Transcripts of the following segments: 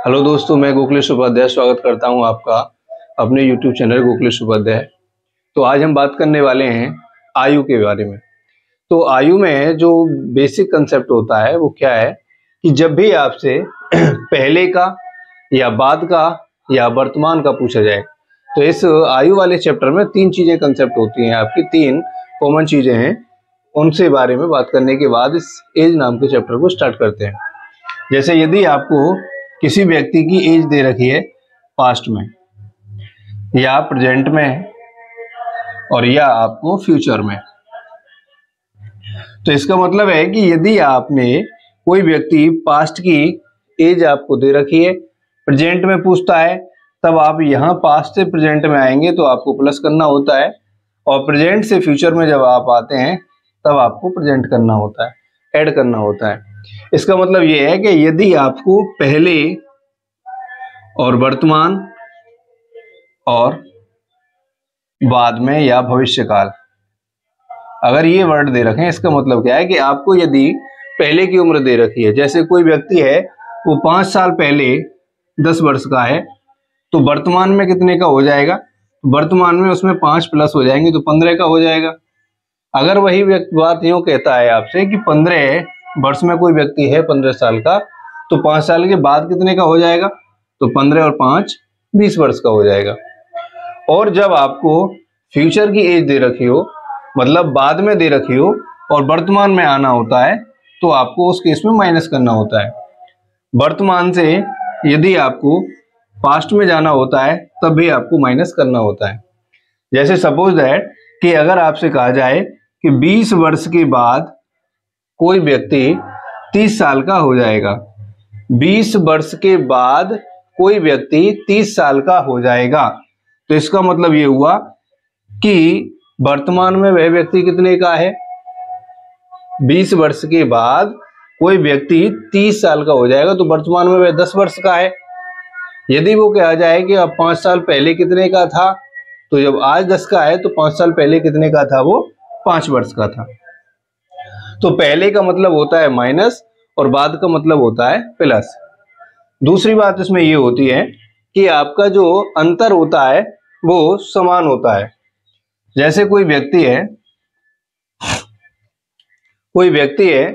Hello दोस्तों, मैं गोकुलेश उपाध्याय स्वागत करता हूं आपका अपने YouTube चैनल गोकुलेश उपाध्याय। तो आज हम बात करने वाले हैं आयु के बारे में। तो आयु में जो बेसिक कंसेप्ट होता है वो क्या है कि जब भी आपसे पहले का या बाद का या वर्तमान का पूछा जाए तो इस आयु वाले चैप्टर में तीन चीजें कंसेप्ट होती हैं, आपकी तीन कॉमन चीजें हैं। उनसे बारे में बात करने के बाद इस एज नाम के चैप्टर को स्टार्ट करते हैं। जैसे यदि आपको किसी व्यक्ति की एज दे रखी है पास्ट में या प्रेजेंट में और या आपको फ्यूचर में, तो इसका मतलब है कि यदि आपने कोई व्यक्ति पास्ट की एज आपको दे रखी है, प्रेजेंट में पूछता है, तब आप यहाँ पास्ट से प्रेजेंट में आएंगे तो आपको प्लस करना होता है, और प्रेजेंट से फ्यूचर में जब आप आते हैं तब आपको प्रेजेंट करना होता है, ऐड करना होता है। इसका मतलब ये है कि यदि आपको पहले और वर्तमान और बाद में या भविष्यकाल, अगर ये वर्ड दे रखे हैं, इसका मतलब क्या है कि आपको यदि पहले की उम्र दे रखी है, जैसे कोई व्यक्ति है वो 5 साल पहले 10 वर्ष का है, तो वर्तमान में कितने का हो जाएगा? वर्तमान में उसमें 5 प्लस हो जाएंगे तो 15 का हो जाएगा। अगर वही बात यूं कहता है आपसे कि 15 वर्ष में कोई व्यक्ति है 15 साल का, तो 5 साल के बाद कितने का हो जाएगा? तो 15 और 5 20 वर्ष का हो जाएगा। और जब आपको फ्यूचर की एज दे रखी हो, मतलब बाद में दे रखी हो और वर्तमान में आना होता है, तो आपको उस केस में माइनस करना होता है। वर्तमान से यदि आपको पास्ट में जाना होता है तब भी आपको माइनस करना होता है। जैसे सपोज दैट कि अगर आपसे कहा जाए कि 20 वर्ष के बाद कोई व्यक्ति 30 साल का हो जाएगा, 20 वर्ष के बाद कोई व्यक्ति 30 साल का हो जाएगा, तो इसका मतलब ये हुआ कि वर्तमान में वह व्यक्ति कितने का है? 20 वर्ष के बाद कोई व्यक्ति 30 साल का हो जाएगा तो वर्तमान में वह 10 वर्ष का है। यदि वो कहा जाए कि अब 5 साल पहले कितने का था, तो जब आज 10 का है तो 5 साल पहले कितने का था? वो 5 वर्ष का था। तो पहले का मतलब होता है माइनस और बाद का मतलब होता है प्लस। दूसरी बात इसमें ये होती है कि आपका जो अंतर होता है वो समान होता है। जैसे कोई व्यक्ति है,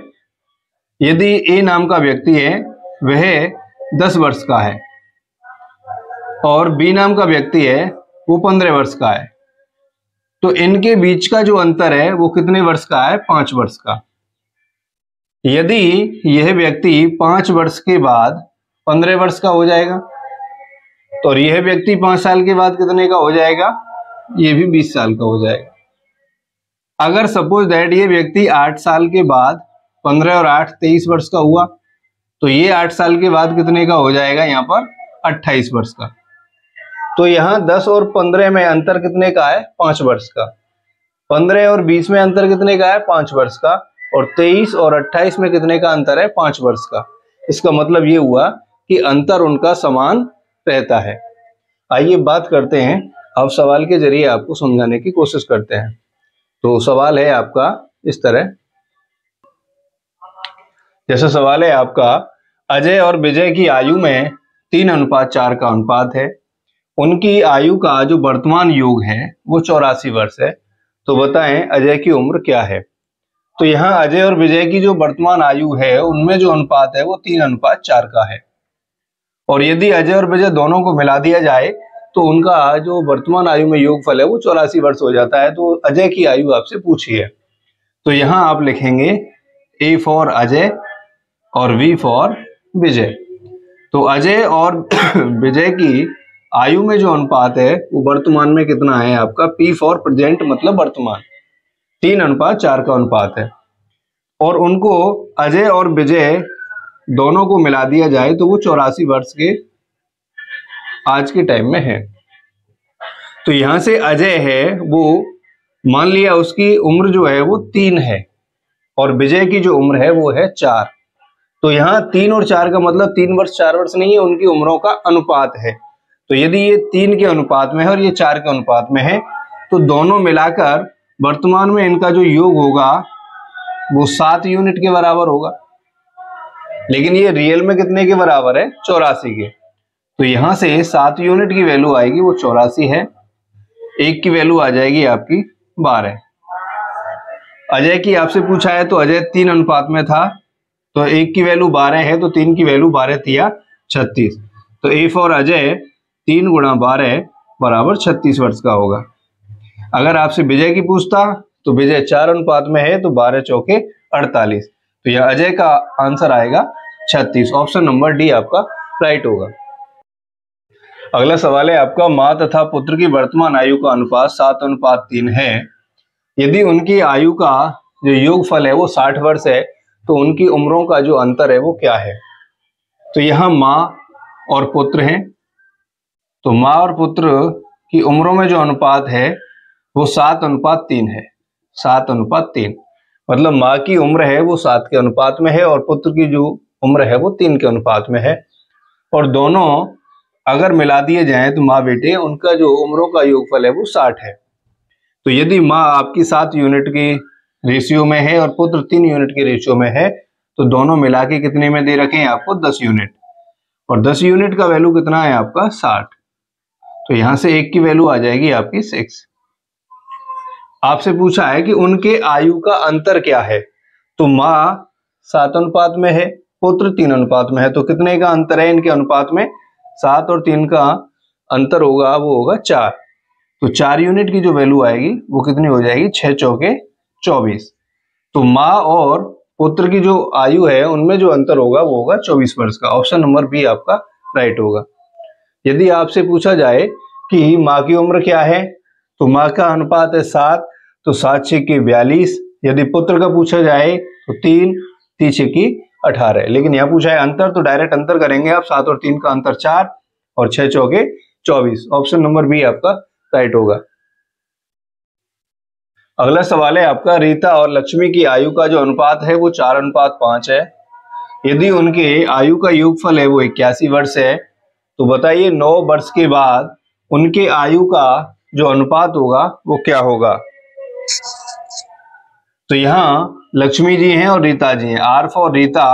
यदि ए नाम का व्यक्ति है, वह 10 वर्ष का है और बी नाम का व्यक्ति है वो 15 वर्ष का है, तो इनके बीच का जो अंतर है वो कितने वर्ष का है? 5 वर्ष का। यदि यह व्यक्ति 5 वर्ष के बाद 15 वर्ष का हो जाएगा, तो यह व्यक्ति 5 साल के बाद कितने का हो जाएगा? ये भी 20 साल का हो जाएगा। अगर सपोज दैट ये व्यक्ति 8 साल के बाद 15 और 8 23 वर्ष का हुआ, तो ये 8 साल के बाद कितने का हो जाएगा? यहाँ पर 28 वर्ष का। तो यहाँ 10 और 15 में अंतर कितने का है? 5 वर्ष का। 15 और 20 में अंतर कितने का है? 5 वर्ष का। और 23 और 28 में कितने का अंतर है? 5 वर्ष का। इसका मतलब ये हुआ कि अंतर उनका समान रहता है। आइए बात करते हैं, अब सवाल के जरिए आपको समझाने की कोशिश करते हैं। तो सवाल है आपका इस तरह, जैसा सवाल है आपका, अजय और विजय की आयु में 3:4 का अनुपात है। उनकी आयु का जो वर्तमान योग है वो 84 वर्ष है। तो बताएं अजय की उम्र क्या है? तो यहाँ अजय और विजय की जो वर्तमान आयु है उनमें जो अनुपात है वो 3:4 का है। और यदि अजय और विजय दोनों को मिला दिया जाए तो उनका जो वर्तमान आयु में योगफल है वो 84 वर्ष हो जाता है। तो अजय की आयु आपसे पूछी है, तो यहाँ आप लिखेंगे A फॉर अजय और V फॉर विजय। तो अजय और विजय की आयु में जो अनुपात है वो वर्तमान में कितना है आपका? P फॉर प्रेजेंट मतलब वर्तमान, 3:4 का अनुपात है। और उनको अजय और विजय दोनों को मिला दिया जाए तो वो 84 वर्ष के आज के टाइम में है। तो यहां से अजय है वो मान लिया उसकी उम्र जो है वो 3 है और विजय की जो उम्र है वो है 4। तो यहाँ 3 और 4 का मतलब 3 वर्ष 4 वर्ष नहीं है, उनकी उम्रों का अनुपात है। तो यदि ये 3 के अनुपात में है और ये 4 के अनुपात में है, तो दोनों मिलाकर वर्तमान में इनका जो योग होगा वो 7 यूनिट के बराबर होगा। लेकिन ये रियल में कितने के बराबर है? 84 के। तो यहां से 7 यूनिट की वैल्यू आएगी वो 84 है, 1 की वैल्यू आ जाएगी आपकी 12। अजय की आपसे पूछा है तो अजय 3 अनुपात में था, तो 1 की वैल्यू 12 है तो 3 की वैल्यू 12 तिया 36। तो ए फॉर अजय 3 गुणा 12 बराबर 36 वर्ष का होगा। अगर आपसे विजय की पूछता तो विजय 4 अनुपात में है तो 12 चौके 48। तो यह अजय का आंसर आएगा 36। ऑप्शन नंबर डी आपका राइट होगा। अगला सवाल है आपका, माँ तथा पुत्र की वर्तमान आयु का अनुपात 7:3 है। यदि उनकी आयु का जो योगफल है वो 60 वर्ष है तो उनकी उम्रों का जो अंतर है वो क्या है? तो यहाँ माँ और पुत्र हैं, तो माँ और पुत्र की उम्रों में जो अनुपात है वो 7:3 है। 7:3 मतलब माँ की उम्र है वो 7 के अनुपात में है और पुत्र की जो उम्र है वो 3 के अनुपात में है। और दोनों अगर मिला दिए जाएं तो माँ बेटे उनका जो उम्रों का योगफल है वो 60 है। तो यदि माँ आपकी 7 यूनिट की रेशियो में है और पुत्र 3 यूनिट के रेशियो में है तो दोनों मिला के कितने में दे रखे हैं आपको? 10 यूनिट। और 10 यूनिट का वैल्यू कितना है आपका? 60। तो यहां से 1 की वैल्यू आ जाएगी आपकी 6। आपसे पूछा है कि उनके आयु का अंतर क्या है, तो माँ 7 अनुपात में है, पुत्र 3 अनुपात में है, तो कितने का अंतर है इनके अनुपात में? 7 और 3 का अंतर होगा वो होगा 4। तो 4 यूनिट की जो वैल्यू आएगी वो कितनी हो जाएगी? 6 चौके 24। तो माँ और पुत्र की जो आयु है उनमें जो अंतर होगा वो होगा 24 वर्ष का। ऑप्शन नंबर बी आपका राइट होगा। यदि आपसे पूछा जाए कि माँ की उम्र क्या है, तो माँ का अनुपात है 7, तो 7 6 42। यदि पुत्र का पूछा जाए तो 3 3 6 18। लेकिन यहाँ पूछा है अंतर, तो डायरेक्ट अंतर करेंगे आप। 7 और 3 का अंतर 4 और 6 चौके 24। ऑप्शन नंबर बी आपका राइट होगा। अगला सवाल है आपका, रीता और लक्ष्मी की आयु का जो अनुपात है वो 4:5 है। यदि उनके आयु का योगफल है वो 81 वर्ष है, तो बताइए 9 वर्ष के बाद उनके आयु का जो अनुपात होगा वो क्या होगा? तो यहाँ लक्ष्मी जी हैं और रीता जी हैं। R for Rita,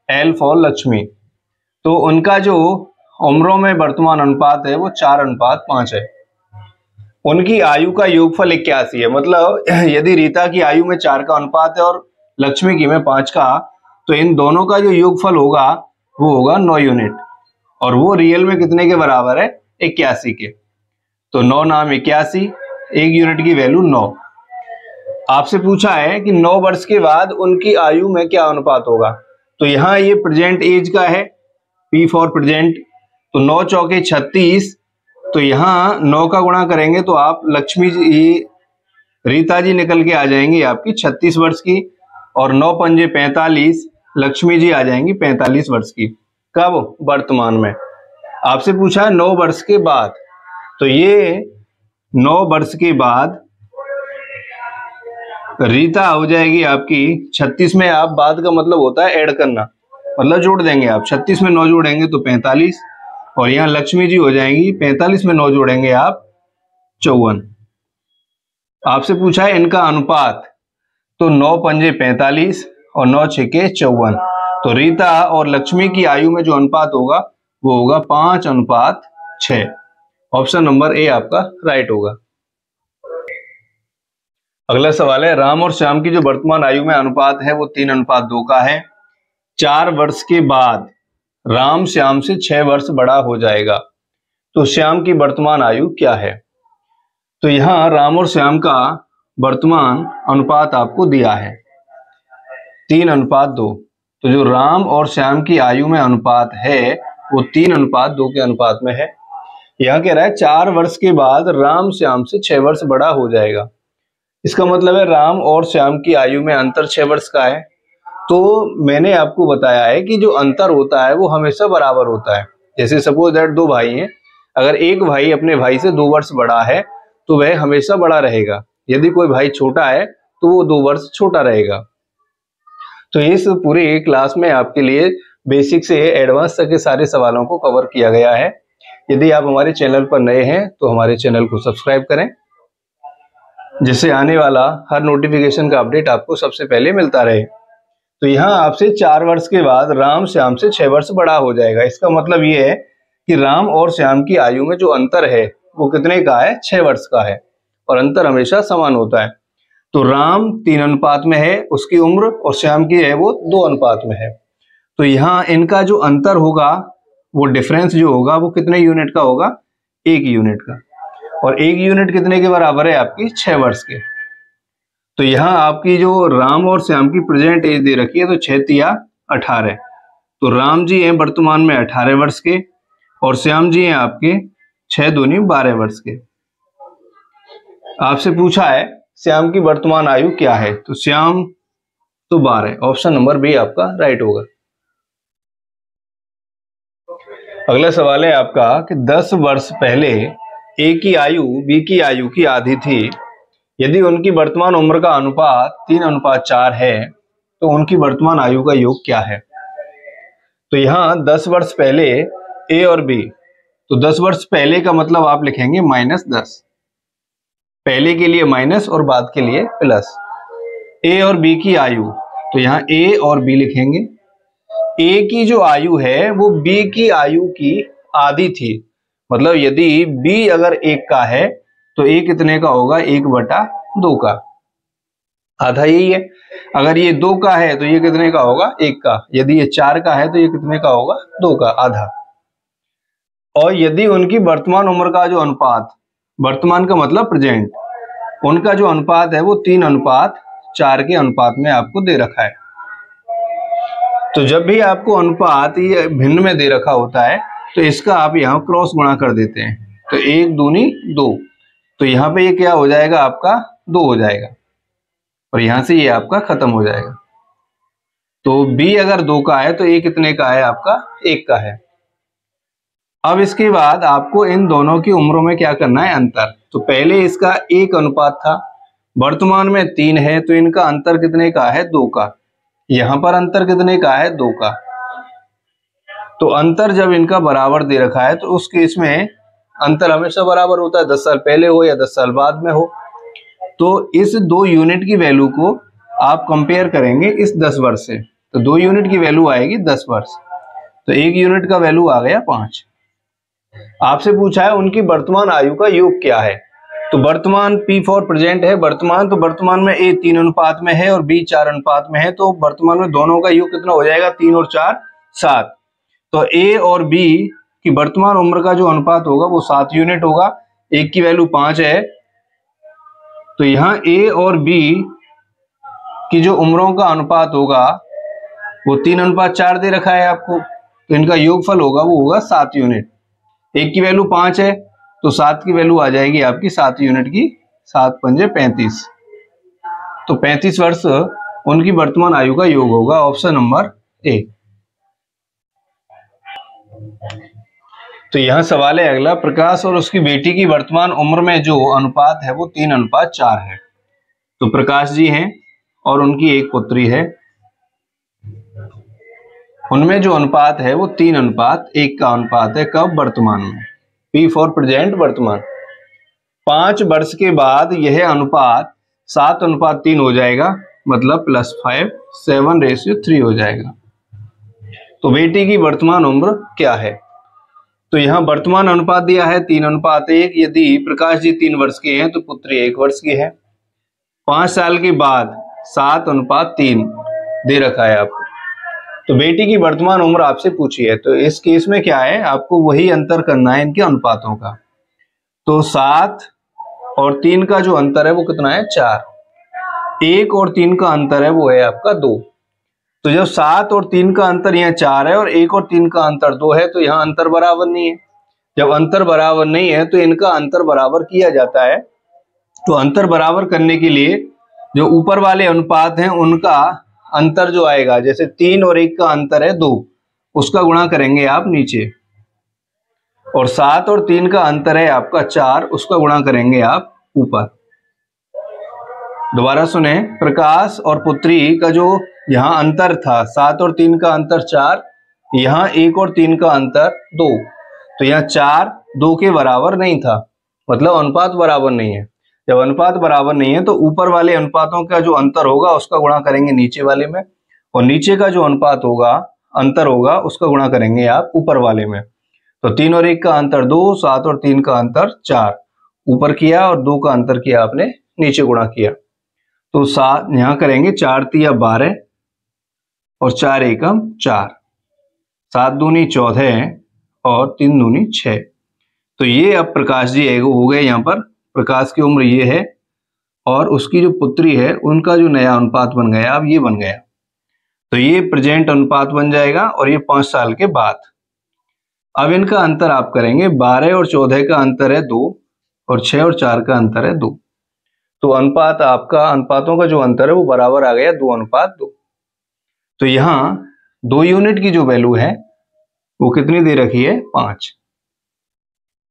L for Lakshmi. तो उनका जो उम्रों में वर्तमान अनुपात है वो 4:5 है। उनकी आयु का योगफल 81 है। मतलब यदि रीता की आयु में 4 का अनुपात है और लक्ष्मी की में 5 का, तो इन दोनों का जो योगफल होगा वो होगा 9 यूनिट। और वो रियल में कितने के बराबर है? 81 के। तो 9 नाम 81, 1 यूनिट की वैल्यू 9। आपसे पूछा है कि 9 वर्ष के बाद उनकी आयु में क्या अनुपात होगा, तो यहाँ ये प्रेजेंट एज का है, P फॉर प्रेजेंट। तो 9 चौके 36। तो यहाँ 9 का गुणा करेंगे तो आप लक्ष्मी जी, रीता जी निकल के आ जाएंगी आपकी 36 वर्ष की, और 9 पंजे 45, लक्ष्मी जी आ जाएंगी 45 वर्ष की। कब? वर्तमान में। आपसे पूछा है 9 वर्ष के बाद, तो ये 9 वर्ष के बाद रीता हो जाएगी आपकी 36 में। आप बाद का मतलब होता है ऐड करना, मतलब जोड़ देंगे आप। 36 में 9 जोड़ेंगे तो 45, और यहाँ लक्ष्मी जी हो जाएंगी 45 में 9 जोड़ेंगे आप 54। आपसे पूछा है इनका अनुपात, तो 9 पंजे 45 और 9 छक्के 54। तो रीता और लक्ष्मी की आयु में जो अनुपात होगा वो होगा 5:6। ऑप्शन नंबर ए आपका राइट होगा। अगला सवाल है, राम और श्याम की जो वर्तमान आयु में अनुपात है वो 3:2 का है। 4 वर्ष के बाद राम श्याम से 6 वर्ष बड़ा हो जाएगा, तो श्याम की वर्तमान आयु क्या है? तो यहाँ राम और श्याम का वर्तमान अनुपात आपको दिया है 3:2। तो जो राम और श्याम की आयु में अनुपात है वो 3:2 के अनुपात में है। यहाँ कह रहा है 4 वर्ष के बाद राम श्याम से 6 वर्ष बड़ा हो जाएगा। इसका मतलब है राम और श्याम की आयु में अंतर 6 वर्ष का है। तो मैंने आपको बताया है कि जो अंतर होता है वो हमेशा बराबर होता है। जैसे सपोज दैट 2 भाई हैं, अगर एक भाई अपने भाई से 2 वर्ष बड़ा है तो वह हमेशा बड़ा रहेगा। यदि कोई भाई छोटा है तो वो 2 वर्ष छोटा रहेगा। तो इस पूरे क्लास में आपके लिए बेसिक से एडवांस तक के सारे सवालों को कवर किया गया है। यदि आप हमारे चैनल पर नए हैं तो हमारे चैनल को सब्सक्राइब करें, जिससे आने वाला हर नोटिफिकेशन का अपडेट आपको सबसे पहले मिलता रहे। तो यहाँ आपसे 4 वर्ष के बाद राम श्याम से 6 वर्ष बड़ा हो जाएगा। इसका मतलब ये है कि राम और श्याम की आयु में जो अंतर है वो कितने का है, 6 वर्ष का है, और अंतर हमेशा समान होता है। तो राम 3 अनुपात में है उसकी उम्र, और श्याम की है वो 2 अनुपात में है। तो यहाँ इनका जो अंतर होगा, वो डिफरेंस जो होगा वो कितने यूनिट का होगा, 1 यूनिट का। और 1 यूनिट कितने के बराबर है, आपकी 6 वर्ष के। तो यहाँ आपकी जो राम और श्याम की प्रेजेंट एज दे रखी है, तो 6 तिया 18। तो राम जी हैं वर्तमान में 18 वर्ष के, और श्याम जी हैं आपके 6 दूनी 12 वर्ष के। आपसे पूछा है श्याम की वर्तमान आयु क्या है, तो श्याम तो 12, ऑप्शन नंबर बी आपका राइट होगा। अगला सवाल है आपका कि 10 वर्ष पहले ए की आयु बी की आयु की आधी थी, यदि उनकी वर्तमान उम्र का अनुपात 3:4 है तो उनकी वर्तमान आयु का योग क्या है। तो यहाँ 10 वर्ष पहले ए और बी, तो 10 वर्ष पहले का मतलब आप लिखेंगे -10, पहले के लिए माइनस और बाद के लिए प्लस। ए और बी की आयु, तो यहाँ ए और बी लिखेंगे। ए की जो आयु है वो बी की आयु की आधी थी, मतलब यदि बी अगर 1 का है तो ए कितने का होगा, 1/2 का, आधा यही है। अगर ये 2 का है तो ये कितने का होगा, 1 का। यदि ये 4 का है तो ये कितने का होगा, 2 का, आधा। और यदि उनकी वर्तमान उम्र का जो अनुपात, वर्तमान का मतलब प्रेजेंट, उनका जो अनुपात है वो 3:4 के अनुपात में आपको दे रखा है। तो जब भी आपको अनुपात ये भिन्न में दे रखा होता है तो इसका आप यहाँ क्रॉस गुणा कर देते हैं, तो 1 दूनी 2, तो यहाँ पे ये क्या हो जाएगा, आपका 2 हो जाएगा, और यहां से ये आपका खत्म हो जाएगा। तो b अगर 2 का है तो a कितने का है, आपका 1 का है। अब इसके बाद आपको इन दोनों की उम्रों में क्या करना है, अंतर। तो पहले इसका 1 अनुपात था, वर्तमान में 3 है, तो इनका अंतर कितने का है, 2 का। यहां पर अंतर कितने का है, 2 का। तो अंतर जब इनका बराबर दे रखा है तो उस केस में अंतर हमेशा बराबर होता है, 10 साल पहले हो या 10 साल बाद में हो। तो इस 2 यूनिट की वैल्यू को आप कंपेयर करेंगे इस 10 वर्ष से, तो 2 यूनिट की वैल्यू आएगी 10 वर्ष, तो 1 यूनिट का वैल्यू आ गया 5। आपसे पूछा है उनकी वर्तमान आयु का योग क्या है। तो वर्तमान P फॉर प्रेजेंट है, वर्तमान, तो वर्तमान में A 3 अनुपात में है और B 4 अनुपात में है, तो वर्तमान में दोनों का योग कितना हो जाएगा, 3 और 4 7। तो A और B की वर्तमान उम्र का जो अनुपात होगा वो 7 यूनिट होगा, एक की वैल्यू 5 है। तो यहाँ A और B की जो उम्रों का अनुपात होगा वो 3:4 दे रखा है आपको, तो इनका योगफल होगा वो होगा 7 यूनिट। एक की वैल्यू 5 है तो 7 की वैल्यू आ जाएगी आपकी 7 यूनिट की, 7 पंजे 35, तो 35 वर्ष उनकी वर्तमान आयु का योग होगा, ऑप्शन नंबर ए। तो यहां सवाल है अगला, प्रकाश और उसकी बेटी की वर्तमान उम्र में जो अनुपात है वो 3:4 है। तो प्रकाश जी हैं और उनकी एक पुत्री है, उनमें जो अनुपात है वो 3:1 का अनुपात है, कब, वर्तमान में। P फॉर प्रेजेंट, वर्तमान। 5 वर्ष के बाद यह अनुपात 7:3 हो जाएगा, मतलब +5, 7:3 हो जाएगा। तो बेटी की वर्तमान उम्र क्या है। तो यहाँ वर्तमान अनुपात दिया है 3:1, यदि प्रकाश जी 3 वर्ष के हैं तो पुत्री 1 वर्ष की है। 5 साल के बाद 7:3 दे रखा है आपको, तो बेटी की वर्तमान उम्र आपसे पूछी है। तो इस केस में क्या है, आपको वही अंतर करना है इनके अनुपातों का। तो 7 और 3 का जो अंतर है वो कितना है, 4। 1 और 3 का अंतर है वो है आपका 2। तो जब 7 और 3 का अंतर यहाँ 4 है और 1 और 3 का अंतर 2 है, तो यहाँ अंतर बराबर नहीं है। जब अंतर बराबर नहीं है तो इनका अंतर बराबर किया जाता है। तो अंतर बराबर करने के लिए जो ऊपर वाले अनुपात हैं उनका अंतर जो आएगा, जैसे 3 और 1 का अंतर है 2, उसका गुणा करेंगे आप नीचे, और 7 और 3 का अंतर है आपका 4, उसका गुणा करेंगे आप ऊपर। दोबारा सुने, प्रकाश और पुत्री का जो यहाँ अंतर था 7 और 3 का अंतर 4, यहाँ 1 और 3 का अंतर 2, तो यहाँ 4 2 के बराबर नहीं था, मतलब अनुपात बराबर नहीं है। जब अनुपात बराबर नहीं है तो ऊपर वाले अनुपातों का जो अंतर होगा उसका गुणा करेंगे नीचे वाले में, और नीचे का जो अनुपात होगा, अंतर होगा, उसका गुणा करेंगे आप ऊपर वाले में। तो 3 और 1 का अंतर 2, 7 और 3 का अंतर 4 ऊपर किया और 2 का अंतर किया आपने नीचे गुणा किया। तो 7 यहां करेंगे, 4 तिया 12 और 4 एकम 4, 7 दूनी 14 और 3 दूनी 6। तो ये अब प्रकाश जी हो गए, यहाँ पर प्रकाश की उम्र ये है और उसकी जो पुत्री है उनका जो नया अनुपात बन गया अब ये बन गया। तो ये प्रेजेंट अनुपात बन जाएगा और ये 5 साल के बाद। अब इनका अंतर आप करेंगे, 12 और 14 का अंतर है 2 और 6 और 4 का अंतर है 2। तो अनुपात आपका, अनुपातों का जो अंतर है वो बराबर आ गया 2:2। तो यहाँ 2 यूनिट की जो वैल्यू है वो कितनी दे रखी है, 5।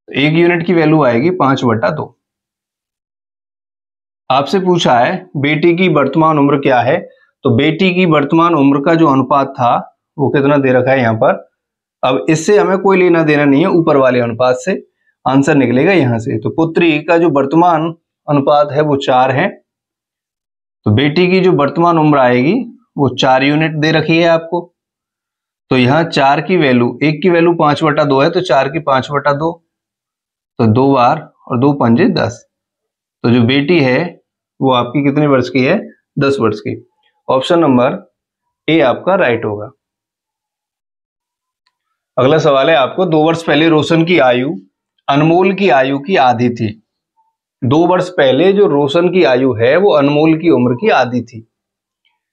1 यूनिट की वैल्यू आएगी 5/2। आपसे पूछा है बेटी की वर्तमान उम्र क्या है। तो बेटी की वर्तमान उम्र का जो अनुपात था वो कितना दे रखा है यहाँ पर। अब इससे हमें कोई लेना देना नहीं है, ऊपर वाले अनुपात से आंसर निकलेगा यहां से। तो पुत्री का जो वर्तमान अनुपात है वो 4 है, तो बेटी की जो वर्तमान उम्र आएगी वो 4 यूनिट दे रखी है आपको। तो यहाँ 4 की वैल्यू, 1 की वैल्यू 5/2 है, तो 4 की 5/2, तो 2 बार और 2 पंजे 10। तो जो बेटी है वो आपकी कितने वर्ष की है, 10 वर्ष की। ऑप्शन नंबर ए आपका राइट होगा। अगला सवाल है आपको, 2 वर्ष पहले रोशन की आयु अनमोल की आयु की आधी थी। 2 वर्ष पहले जो रोशन की आयु है वो अनमोल की उम्र की आधी थी।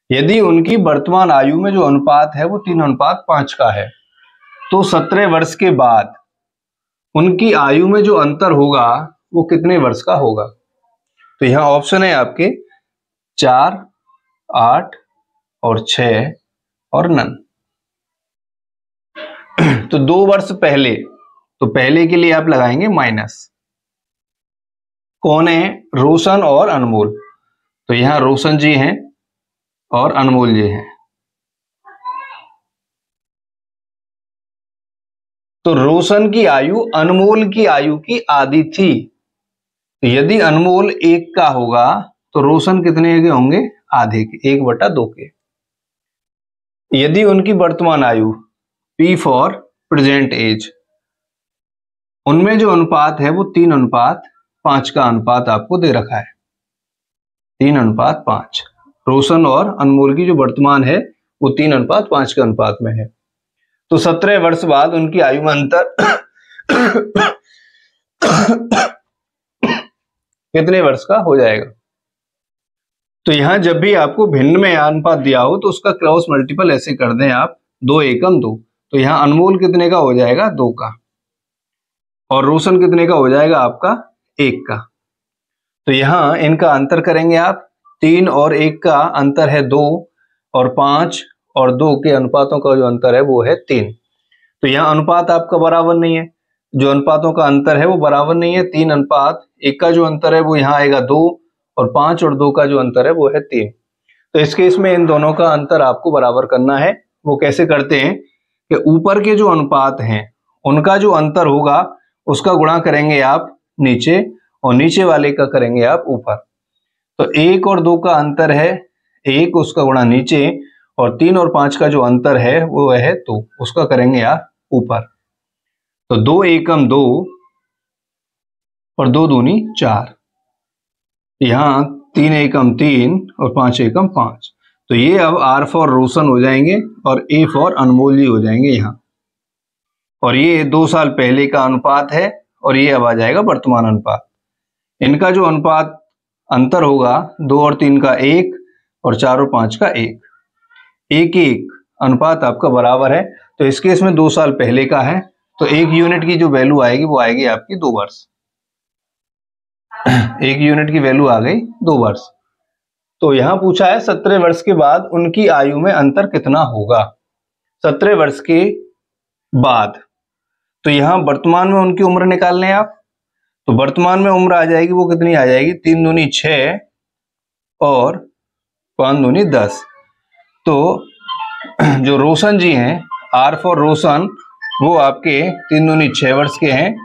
यदि उनकी वर्तमान आयु में जो अनुपात है वो 3:5 का है, तो 17 वर्ष के बाद उनकी आयु में जो अंतर होगा वो कितने वर्ष का होगा। तो यहां ऑप्शन है आपके 4, 8 और 6 और नन। तो 2 वर्ष पहले, तो पहले के लिए आप लगाएंगे माइनस। कौन है, रोशन और अनमोल। तो यहां रोशन जी हैं और अनमोल जी हैं। तो रोशन की आयु अनमोल की आयु की आधी थी। तो यदि अनमोल 1 का होगा तो रोशन कितने के होंगे, आधे के, 1/2 के। यदि उनकी वर्तमान आयु P फॉर प्रेजेंट एज, उनमें जो अनुपात है वो 3:5 का अनुपात आपको दे रखा है, 3:5। रोशन और अनमोल की जो वर्तमान है वो 3:5 के अनुपात में है। तो 17 वर्ष बाद उनकी आयु में अंतर कितने वर्ष का हो जाएगा। तो यहां जब भी आपको भिन्न में अनुपात दिया हो तो उसका क्रॉस मल्टीपल ऐसे कर दें आप, 2 एकम 2। तो यहां अनमोल कितने का हो जाएगा, 2 का, और रोशन कितने का हो जाएगा आपका, 1 का। तो यहां इनका अंतर करेंगे आप, 3 और 1 का अंतर है 2 और 5 और 2 के अनुपातों का जो अंतर है वो है 3। तो यहाँ अनुपात आपका बराबर नहीं है, जो अनुपातों का अंतर है वो बराबर नहीं है। 3:1 का जो अंतर है वो यहाँ आएगा 2 और 5 और 2 का जो अंतर है वो है 3। तो इस केस में इन दोनों का अंतर आपको बराबर करना है। वो कैसे करते हैं कि ऊपर के जो अनुपात हैं उनका जो अंतर होगा उसका गुणा करेंगे आप नीचे और नीचे वाले का करेंगे आप ऊपर। तो 1 और 2 का अंतर है 1, उसका गुणा नीचे, और 3 और 5 का जो अंतर है वो है 2, उसका करेंगे आप ऊपर। तो 2 एकम 2 और 2 दूनी 4, यहां 3 एकम 3 और 5 एकम 5। तो ये अब R फॉर रोशन हो जाएंगे और A फॉर अनमोल जी हो जाएंगे यहाँ। और ये 2 साल पहले का अनुपात है और ये अब आ जाएगा वर्तमान अनुपात। इनका जो अनुपात अंतर होगा 2 और 3 का 1 और 4 और 5 का 1, 1:1 अनुपात आपका बराबर है। तो इस केस में 2 साल पहले का है, तो 1 यूनिट की जो वैल्यू आएगी वो आएगी आपकी 2 वर्ष। 1 यूनिट की वैल्यू आ गई 2 वर्ष। तो यहां पूछा है 17 वर्ष के बाद उनकी आयु में अंतर कितना होगा। 17 वर्ष के बाद, तो यहां वर्तमान में उनकी उम्र निकाल लें आप। तो वर्तमान में उम्र आ जाएगी वो कितनी आ जाएगी, 3 दूनी 6 और 5 दूनी 10। तो जो रोशन जी हैं, R फॉर रोशन, वो आपके 3 दूनी 6 वर्ष के हैं।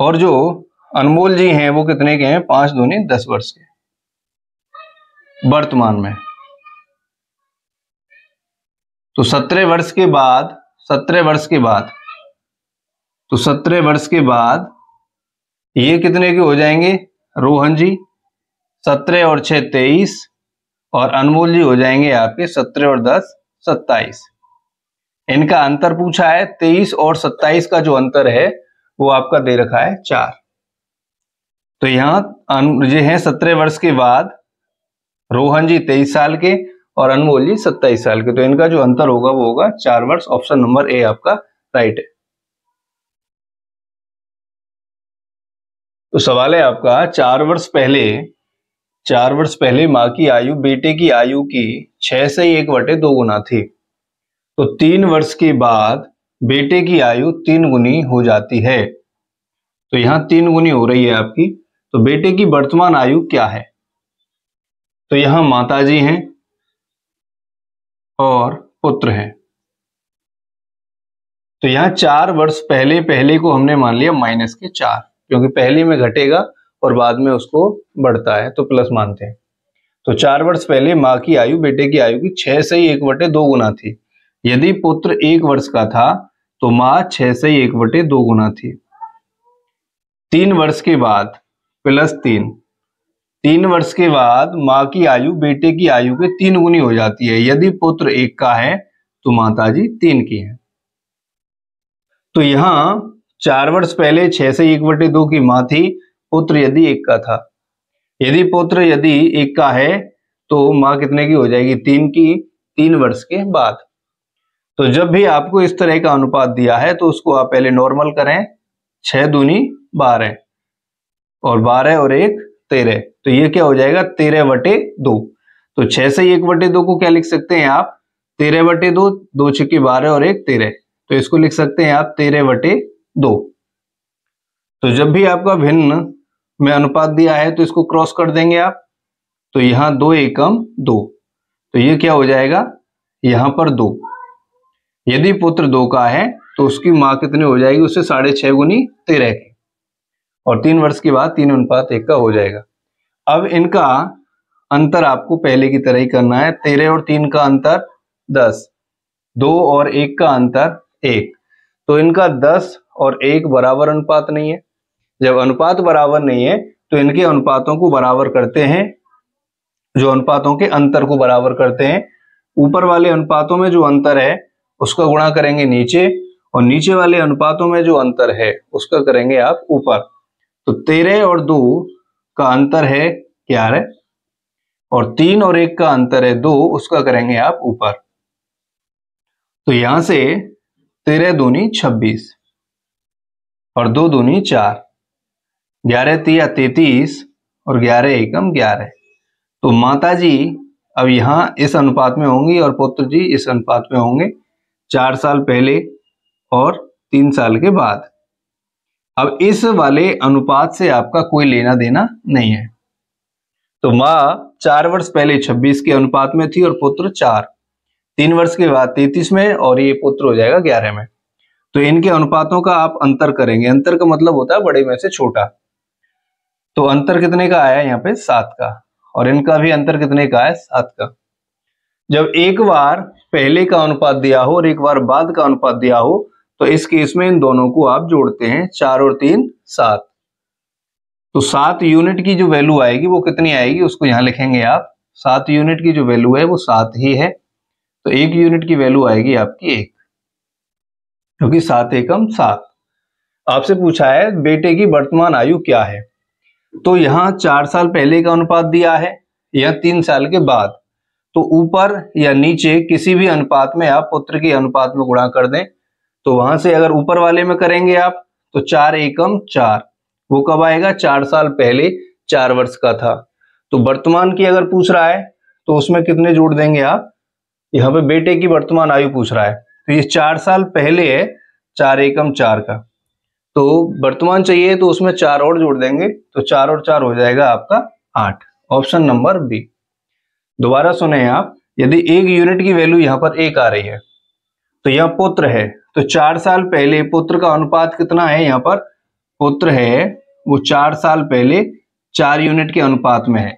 और जो अनमोल जी हैं वो कितने के हैं? 5 दूनी 10 वर्ष के वर्तमान में। तो 17 वर्ष के बाद 17 वर्ष के बाद तो 17 वर्ष के बाद ये कितने के हो जाएंगे? रोहन जी 17 और 6 23 और अनमोल जी हो जाएंगे आपके 17 और 10 27। इनका अंतर पूछा है, 23 और 27 का जो अंतर है वो आपका दे रखा है 4। तो यहाँ ये है 17 वर्ष के बाद रोहन जी 23 साल के और अनमोल जी 27 साल के, तो इनका जो अंतर होगा वो होगा 4 वर्ष। ऑप्शन नंबर ए आपका राइट है। तो सवाल है आपका 4 वर्ष पहले माँ की आयु बेटे की आयु की 6 से 1/2 गुना थी, तो 3 वर्ष के बाद बेटे की आयु 3 गुनी हो जाती है। तो यहाँ 3 गुनी हो रही है आपकी, तो बेटे की वर्तमान आयु क्या है? तो यहाँ माताजी हैं और पुत्र हैं। तो यहाँ 4 वर्ष पहले को हमने मान लिया -4, क्योंकि पहले में घटेगा और बाद में उसको बढ़ता है तो प्लस मानते हैं। तो 4 वर्ष पहले माँ की आयु बेटे की आयु की 6 से 1/2 गुना थी। यदि पुत्र 1 वर्ष का था तो माँ 6 से 1/2 गुना थी। 3 वर्ष के बाद +3, 3 वर्ष के बाद माँ की आयु बेटे की आयु के 3 गुनी हो जाती है। यदि पुत्र 1 का है तो माताजी 3 की है। तो यहाँ 4 वर्ष पहले 6 से 1/2 की माँ थी, पुत्र यदि 1 का था। यदि पुत्र 1 का है तो माँ कितने की हो जाएगी? 3 की, 3 वर्ष के बाद। तो जब भी आपको इस तरह का अनुपात दिया है तो उसको आप पहले नॉर्मल करें। 6 दूनी 12 और 12 और 1 13, तो ये क्या हो जाएगा? 13/2। तो 6 से 1/2 को क्या लिख सकते हैं आप? 13/2, 2 छक्के 12 और 1 13, तो इसको लिख सकते हैं आप 13/2। तो जब भी आपका भिन्न में अनुपात दिया है तो इसको क्रॉस कर देंगे आप, तो यहाँ 2 एकम 2, तो ये क्या हो जाएगा? यहाँ पर 2। यदि पुत्र 2 का है तो उसकी माँ कितनी हो जाएगी? उससे 6.5 गुनी 13 की, और 3 वर्ष के बाद 3:1 का हो जाएगा। अब इनका अंतर आपको पहले की तरह ही करना है। 13 और 3 का अंतर 10, 2 और 1 का अंतर 1, तो इनका 10 और 1 बराबर अनुपात नहीं है। जब अनुपात बराबर नहीं है तो इनके अनुपातों को बराबर करते हैं, जो अनुपातों के अंतर को बराबर करते हैं। ऊपर वाले अनुपातों में जो अंतर है उसका गुणा करेंगे नीचे, और नीचे वाले अनुपातों में जो अंतर है उसका करेंगे आप ऊपर। तो 13 और 2 का अंतर है 11, और 3 और 1 का अंतर है 2, उसका करेंगे आप ऊपर। तो यहां से 13 दूनी 26 और 2 दूनी 4, 11 तिया 33 और 11 एकम 11। तो माताजी अब यहाँ इस अनुपात में होंगी और पुत्र जी इस अनुपात में होंगे, 4 साल पहले और 3 साल के बाद। अब इस वाले अनुपात से आपका कोई लेना देना नहीं है। तो माँ 4 वर्ष पहले 26 के अनुपात में थी और पुत्र 4, 3 वर्ष के बाद 33 में, और ये पुत्र हो जाएगा 11 में। तो इनके अनुपातों का आप अंतर करेंगे। अंतर का मतलब होता है बड़े में से छोटा। तो अंतर कितने का आया यहाँ पे? 7 का, और इनका भी अंतर कितने का है? 7 का। जब एक बार पहले का अनुपात दिया हो और एक बार बाद का अनुपात दिया हो तो इस केस में इन दोनों को आप जोड़ते हैं, 4 और 3 7। तो 7 यूनिट की जो वैल्यू आएगी वो कितनी आएगी उसको यहां लिखेंगे आप। 7 यूनिट की जो वैल्यू है वो 7 ही है, तो 1 यूनिट की वैल्यू आएगी आपकी 1, क्योंकि 7 एकम 7। आपसे पूछा है बेटे की वर्तमान आयु क्या है, तो यहाँ 4 साल पहले का अनुपात दिया है या 3 साल के बाद, तो ऊपर या नीचे किसी भी अनुपात में आप पुत्र के अनुपात में गुणा कर दें। तो वहां से अगर ऊपर वाले में करेंगे आप तो 4 एकम 4, वो कब आएगा? 4 साल पहले 4 वर्ष का था। तो वर्तमान की अगर पूछ रहा है तो उसमें कितने जोड़ देंगे आप? यहाँ पे बेटे की वर्तमान आयु पूछ रहा है, तो ये 4 साल पहले है 4 एकम 4 का, तो वर्तमान चाहिए तो उसमें 4 और जोड़ देंगे, तो 4 और 4 हो जाएगा आपका 8। Option number B. दोबारा सुने आप, यदि 1 यूनिट की वैल्यू यहाँ पर 1 आ रही है तो यह पुत्र है, तो 4 साल पहले पुत्र का अनुपात कितना है? यहाँ पर पुत्र है वो 4 साल पहले 4 यूनिट के अनुपात में है।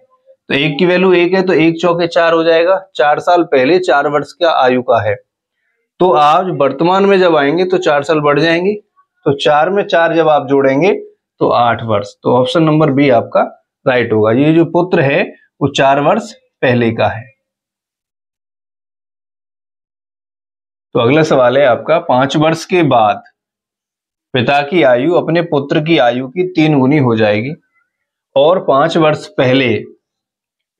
तो 1 की वैल्यू 1 है तो 1 चौके 4 हो जाएगा। 4 साल पहले 4 वर्ष का आयु का है। तो आज वर्तमान में जब आएंगे तो 4 साल बढ़ जाएंगे, तो 4 में 4 जब आप जोड़ेंगे तो 8 वर्ष। तो ऑप्शन नंबर बी आपका राइट होगा। ये जो पुत्र है वो 4 वर्ष पहले का है। तो अगला सवाल है आपका, 5 वर्ष के बाद पिता की आयु अपने पुत्र की आयु की 3 गुनी हो जाएगी और 5 वर्ष पहले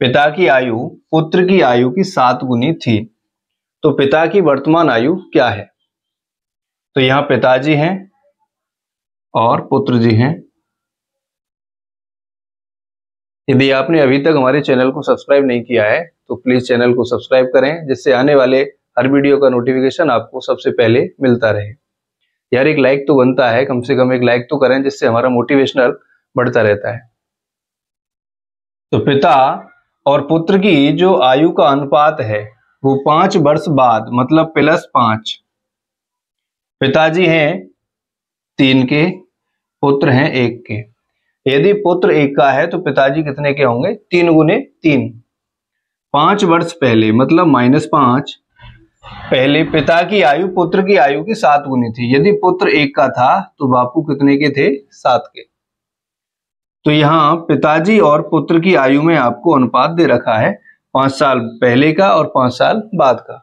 पिता की आयु पुत्र की आयु की 7 गुनी थी। तो पिता की वर्तमान आयु क्या है? तो यहां पिताजी हैं और पुत्र जी हैं। यदि आपने अभी तक हमारे चैनल को सब्सक्राइब नहीं किया है तो प्लीज चैनल को सब्सक्राइब करें, जिससे आने वाले हर वीडियो का नोटिफिकेशन आपको सबसे पहले मिलता रहे। यार एक लाइक तो बनता है, कम से कम एक लाइक तो करें, जिससे हमारा मोटिवेशनल बढ़ता रहता है। तो पिता और पुत्र की जो आयु का अनुपात है वो 5 वर्ष बाद मतलब +5। पिताजी हैं 3 के, पुत्र हैं 1 के। यदि पुत्र 1 का है तो पिताजी कितने के होंगे? 3 गुने 3। 5 वर्ष पहले मतलब -5 पहले पिता की आयु पुत्र की आयु की 7 गुनी थी। यदि पुत्र 1 का था तो बापू कितने के थे? 7 के। तो यहाँ पिताजी और पुत्र की आयु में आपको अनुपात दे रखा है 5 साल पहले का और 5 साल बाद का।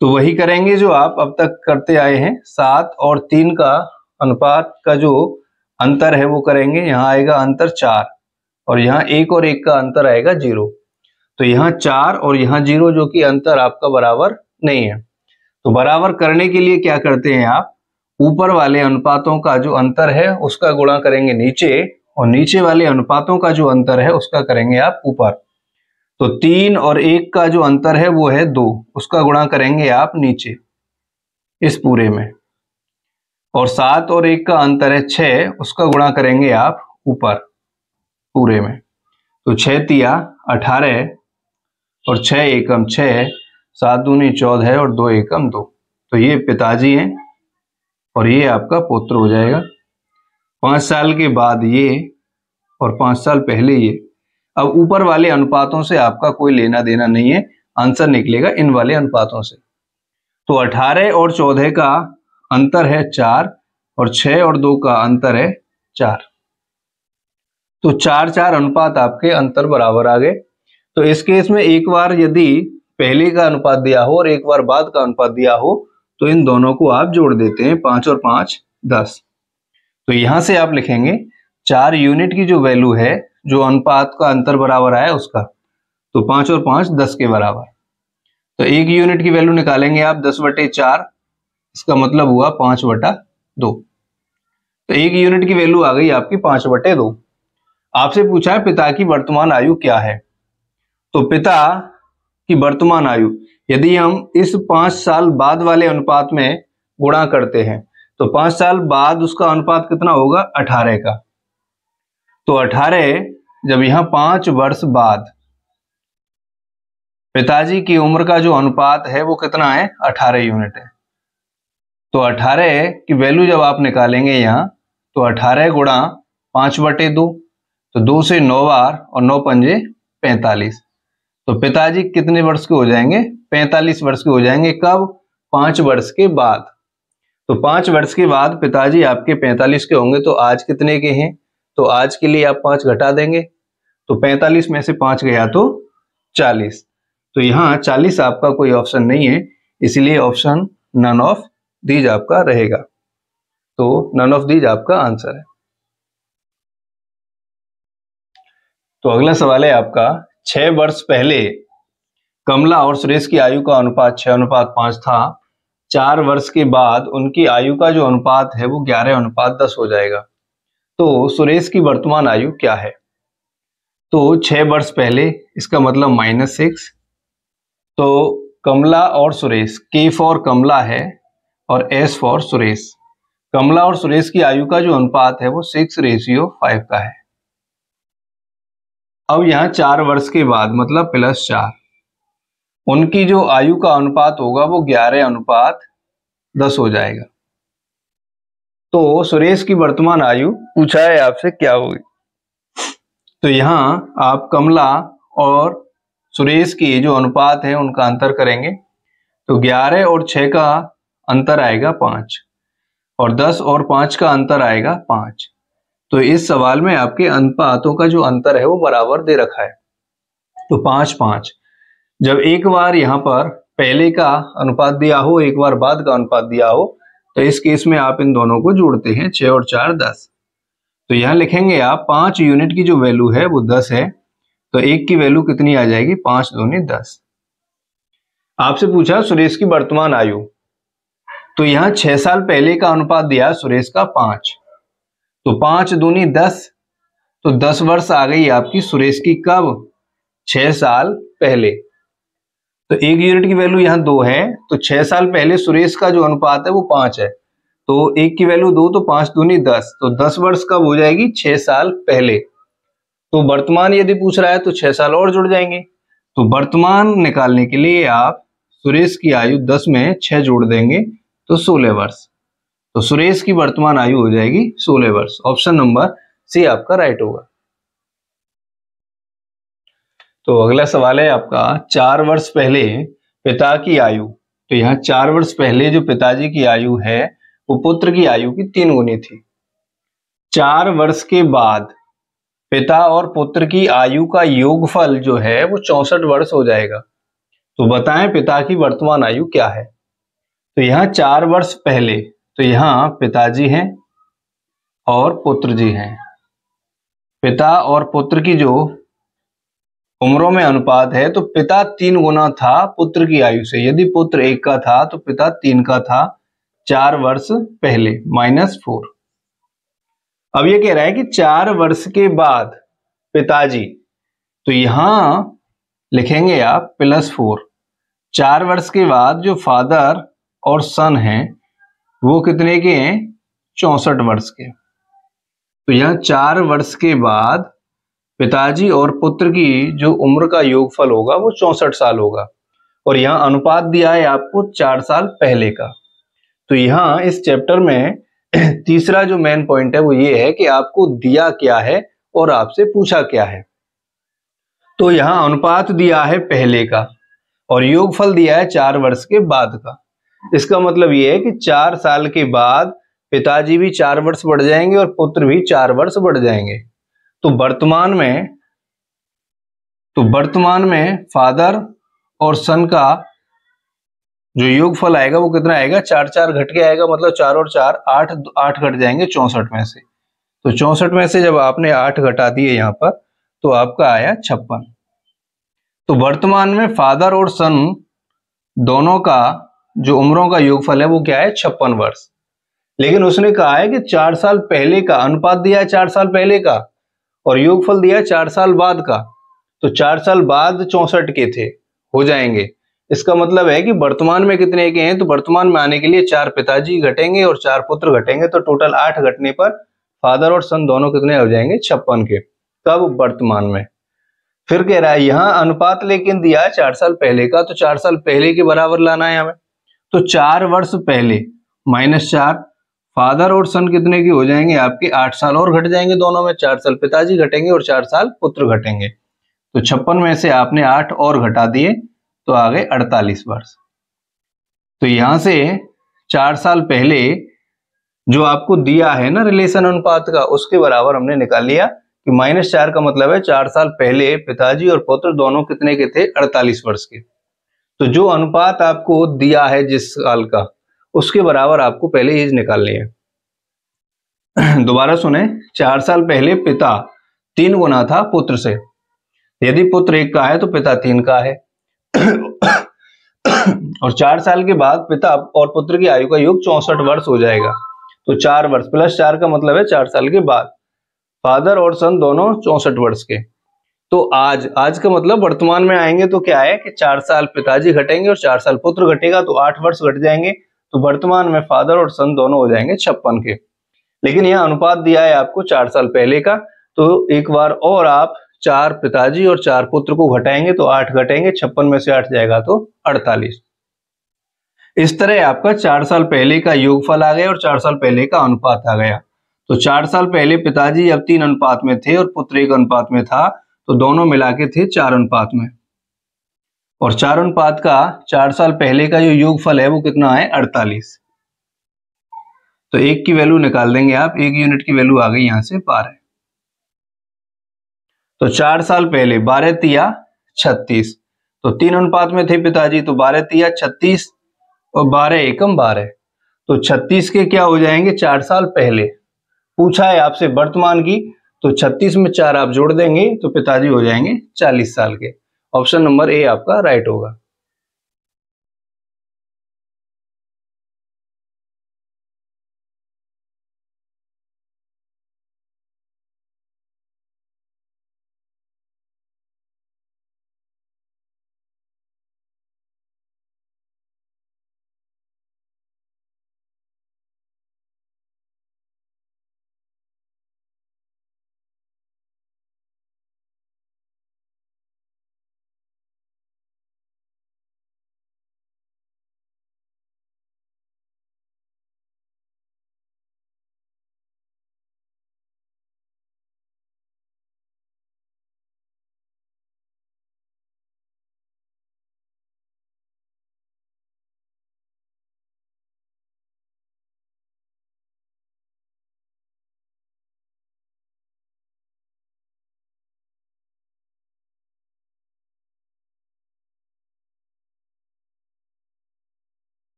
तो वही करेंगे जो आप अब तक करते आए हैं। 7 और 3 का अनुपात का जो अंतर है वो करेंगे। यहाँ आएगा अंतर 4 और यहाँ 1 और 1 का अंतर आएगा 0। तो यहाँ 4 और यहाँ 0 जो कि अंतर आपका बराबर नहीं है। तो बराबर करने के लिए क्या करते हैं आप? ऊपर वाले अनुपातों का जो अंतर है उसका गुणा करेंगे नीचे और नीचे वाले अनुपातों का जो अंतर है उसका करेंगे आप ऊपर। तो 3 और 1 का जो अंतर है वो है 2, उसका गुणा करेंगे आप नीचे इस पूरे में। और 7 और 1 का अंतर है 6, उसका गुणा करेंगे आप ऊपर पूरे में। तो 6 तिया 18 और 6 एकम 6, 7 दूनी 14 और 2 एकम 2। तो ये पिताजी हैं और ये आपका पुत्र हो जाएगा। 5 साल के बाद ये और 5 साल पहले ये। अब ऊपर वाले अनुपातों से आपका कोई लेना देना नहीं है, आंसर निकलेगा इन वाले अनुपातों से। तो 18 और 14 का अंतर है 4 और 6 और 2 का अंतर है 4। तो 4-4 अनुपात आपके अंतर बराबर आ गए। तो इस केस में एक बार यदि पहले का अनुपात दिया हो और एक बार बाद का अनुपात दिया हो तो इन दोनों को आप जोड़ देते हैं। 5 और 5 10। तो यहां से आप लिखेंगे 4 यूनिट की जो वैल्यू है, जो अनुपात का अंतर बराबर आया उसका, तो 5 और 5 10 के बराबर। तो 1 यूनिट की वैल्यू निकालेंगे आप 10/4, इसका मतलब हुआ 5/2। तो 1 यूनिट की वैल्यू आ गई आपकी 5/2। आपसे पूछा है पिता की वर्तमान आयु क्या है। तो पिता की वर्तमान आयु यदि हम इस 5 साल बाद वाले अनुपात में गुणा करते हैं तो 5 साल बाद उसका अनुपात कितना होगा? 18 का। तो 18 जब यहां 5 वर्ष बाद पिताजी की उम्र का जो अनुपात है वो कितना है? 18 यूनिट है। तो 18 की वैल्यू जब आप निकालेंगे यहाँ तो 18 गुणा 5/2, तो 2 से 9 बार और 9 पंजे 45। तो पिताजी कितने वर्ष के हो जाएंगे? 45 वर्ष के हो जाएंगे। कब? 5 वर्ष के बाद। तो 5 वर्ष के बाद पिताजी आपके 45 के होंगे। तो आज कितने के हैं? तो आज के लिए आप 5 घटा देंगे, तो 45 में से 5 गया तो 40। तो यहाँ 40 आपका कोई ऑप्शन नहीं है, इसलिए ऑप्शन नन ऑफ दीज आपका रहेगा। तो नन ऑफ दीज आपका आंसर है। तो अगला सवाल है आपका, 6 वर्ष पहले कमला और सुरेश की आयु का अनुपात 6:5 था। 4 वर्ष के बाद उनकी आयु का जो अनुपात है वो 11:10 हो जाएगा। तो सुरेश की वर्तमान आयु क्या है? तो 6 वर्ष पहले, इसका मतलब -6। तो कमला और सुरेश, K फॉर कमला है और S फॉर सुरेश। कमला और सुरेश की आयु का जो अनुपात है वो 6:5 का है। अब यहाँ 4 वर्ष के बाद मतलब +4, उनकी जो आयु का अनुपात होगा वो 11:10 हो जाएगा। तो सुरेश की वर्तमान आयु पूछा है आपसे क्या होगी। तो यहाँ आप कमला और सुरेश की जो अनुपात है उनका अंतर करेंगे, तो 11 और 6 का अंतर आएगा 5 और 10 और 5 का अंतर आएगा 5। तो इस सवाल में आपके अनुपातों का जो अंतर है वो बराबर दे रखा है, तो 5 5। जब एक बार यहाँ पर पहले का अनुपात दिया हो, एक बार बाद का अनुपात दिया हो, तो इस केस में आप इन दोनों को जोड़ते हैं, 6 और 4 10। तो यहाँ लिखेंगे आप 5 यूनिट की जो वैल्यू है वो 10 है, तो 1 की वैल्यू कितनी आ जाएगी, 5 दूनी 10। आपसे पूछा सुरेश की वर्तमान आयु, तो यहाँ 6 साल पहले का अनुपात दिया सुरेश का 5, तो 5 दूनी 10, तो 10 वर्ष आ गई आपकी सुरेश की कब, 6 साल पहले। तो 1 यूनिट की वैल्यू यहाँ 2 है, तो 6 साल पहले सुरेश का जो अनुपात है वो 5 है, तो 1 की वैल्यू 2, तो 5 दूनी 10, तो 10 वर्ष कब हो जाएगी, 6 साल पहले। तो वर्तमान यदि पूछ रहा है तो 6 साल और जुड़ जाएंगे। तो वर्तमान निकालने के लिए आप सुरेश की आयु 10 में 6 जोड़ देंगे तो 16 वर्ष। तो सुरेश की वर्तमान आयु हो जाएगी 16 वर्ष। ऑप्शन नंबर सी आपका राइट होगा। तो अगला सवाल है आपका 4 वर्ष पहले पिता की आयु। तो यहाँ 4 वर्ष पहले जो पिताजी की आयु है वो पुत्र की आयु की 3 गुनी थी। 4 वर्ष के बाद पिता और पुत्र की आयु का योगफल जो है वो 64 वर्ष हो जाएगा। तो बताएं पिता की वर्तमान आयु क्या है। तो यहाँ 4 वर्ष पहले, तो यहाँ पिताजी हैं और पुत्र जी हैं। पिता और पुत्र की जो उम्रों में अनुपात है, तो पिता 3 गुना था पुत्र की आयु से। यदि पुत्र 1 का था तो पिता 3 का था 4 वर्ष पहले, -4। अब ये कह रहा है कि 4 वर्ष के बाद पिताजी, तो यहां लिखेंगे आप +4। 4 वर्ष के बाद जो फादर और सन हैं वो कितने के हैं, 64 वर्ष के। तो यहां 4 वर्ष के बाद पिताजी और पुत्र की जो उम्र का योगफल होगा वो 64 साल होगा, और यहां अनुपात दिया है आपको 4 साल पहले का। तो यहां इस चैप्टर में तीसरा जो मेन पॉइंट है वो ये है कि आपको दिया क्या है और आपसे पूछा क्या है। तो यहां अनुपात दिया है पहले का और योगफल दिया है 4 वर्ष के बाद का। इसका मतलब ये है कि 4 साल के बाद पिताजी भी 4 वर्ष बढ़ जाएंगे और पुत्र भी 4 वर्ष बढ़ जाएंगे। तो वर्तमान में फादर और सन का जो योगफल आएगा वो कितना आएगा, 4 4 घट के आएगा, मतलब 4 और 4 8 8 घट जाएंगे 64 में से। तो 64 में से जब आपने 8 घटा दिए यहाँ पर तो आपका आया 56। तो वर्तमान में फादर और सन दोनों का जो उम्रों का योगफल है वो क्या है, 56 वर्ष। लेकिन उसने कहा है कि 4 साल पहले का अनुपात दिया है 4 साल पहले का और योगफल दिया है 4 साल बाद का। तो 4 साल बाद 64 के थे, हो जाएंगे। इसका मतलब है कि वर्तमान में कितने के हैं, तो वर्तमान में आने के लिए 4 पिताजी घटेंगे और 4 पुत्र घटेंगे, तो टोटल 8 घटने पर फादर और सन दोनों कितने हो जाएंगे, 56 के। कब, वर्तमान में। फिर कह रहा है यहाँ अनुपात लेकिन दिया है 4 साल पहले का, तो 4 साल पहले के बराबर लाना है हमें। तो 4 वर्ष पहले -4, फादर और सन कितने के हो जाएंगे आपके, 8 साल और घट जाएंगे दोनों में, 4 साल पिताजी घटेंगे और 4 साल पुत्र घटेंगे। तो 56 में से आपने 8 और घटा दिए तो आ गए 48 वर्ष। तो यहां से 4 साल पहले जो आपको दिया है ना रिलेशन अनुपात का, उसके बराबर हमने निकाल लिया कि -4 का मतलब है 4 साल पहले पिताजी और पुत्र दोनों कितने के थे, 48 वर्ष के। तो जो अनुपात आपको दिया है जिस साल का, उसके बराबर आपको पहले एज निकालनी है। दोबारा सुने, 4 साल पहले पिता 3 गुना था पुत्र से। यदि पुत्र 1 का है तो पिता 3 का है। और 4 साल के बाद पिता और पुत्र की आयु का योग 64 वर्ष हो जाएगा। तो 4 वर्ष +4 का मतलब है 4 साल के बाद फादर और सन दोनों 64 वर्ष के। तो आज का मतलब वर्तमान में आएंगे तो क्या है कि 4 साल पिताजी घटेंगे और 4 साल पुत्र घटेगा, तो 8 वर्ष घट जाएंगे। तो वर्तमान में फादर और सन दोनों हो जाएंगे 56 के। लेकिन यह अनुपात दिया है आपको 4 साल पहले का, तो एक बार और आप 4 पिताजी और 4 पुत्र को घटाएंगे तो 8 घटेंगे, 56 में से 8 जाएगा तो 48। इस तरह आपका 4 साल पहले का योगफल आ गया और 4 साल पहले का अनुपात आ गया। तो 4 साल पहले पिताजी अब 3 अनुपात में थे और पुत्र 1 अनुपात में था, तो दोनों मिला के थे 4 अनुपात में। और 4 अनुपात का 4 साल पहले का जो योगफल है वो कितना है 48। तो 1 की वैल्यू निकाल देंगे आप, 1 यूनिट की वैल्यू आ गई यहां से 12। तो 4 साल पहले 12 तिया 36, तो 3 अनुपात में थे पिताजी, तो 12 तिया 36 और 12 एकम 12, तो 36 के क्या हो जाएंगे 4 साल पहले। पूछा है आपसे वर्तमान की, तो 36 में 4 आप जोड़ देंगे तो पिताजी हो जाएंगे 40 साल के। ऑप्शन नंबर ए आपका राइट होगा।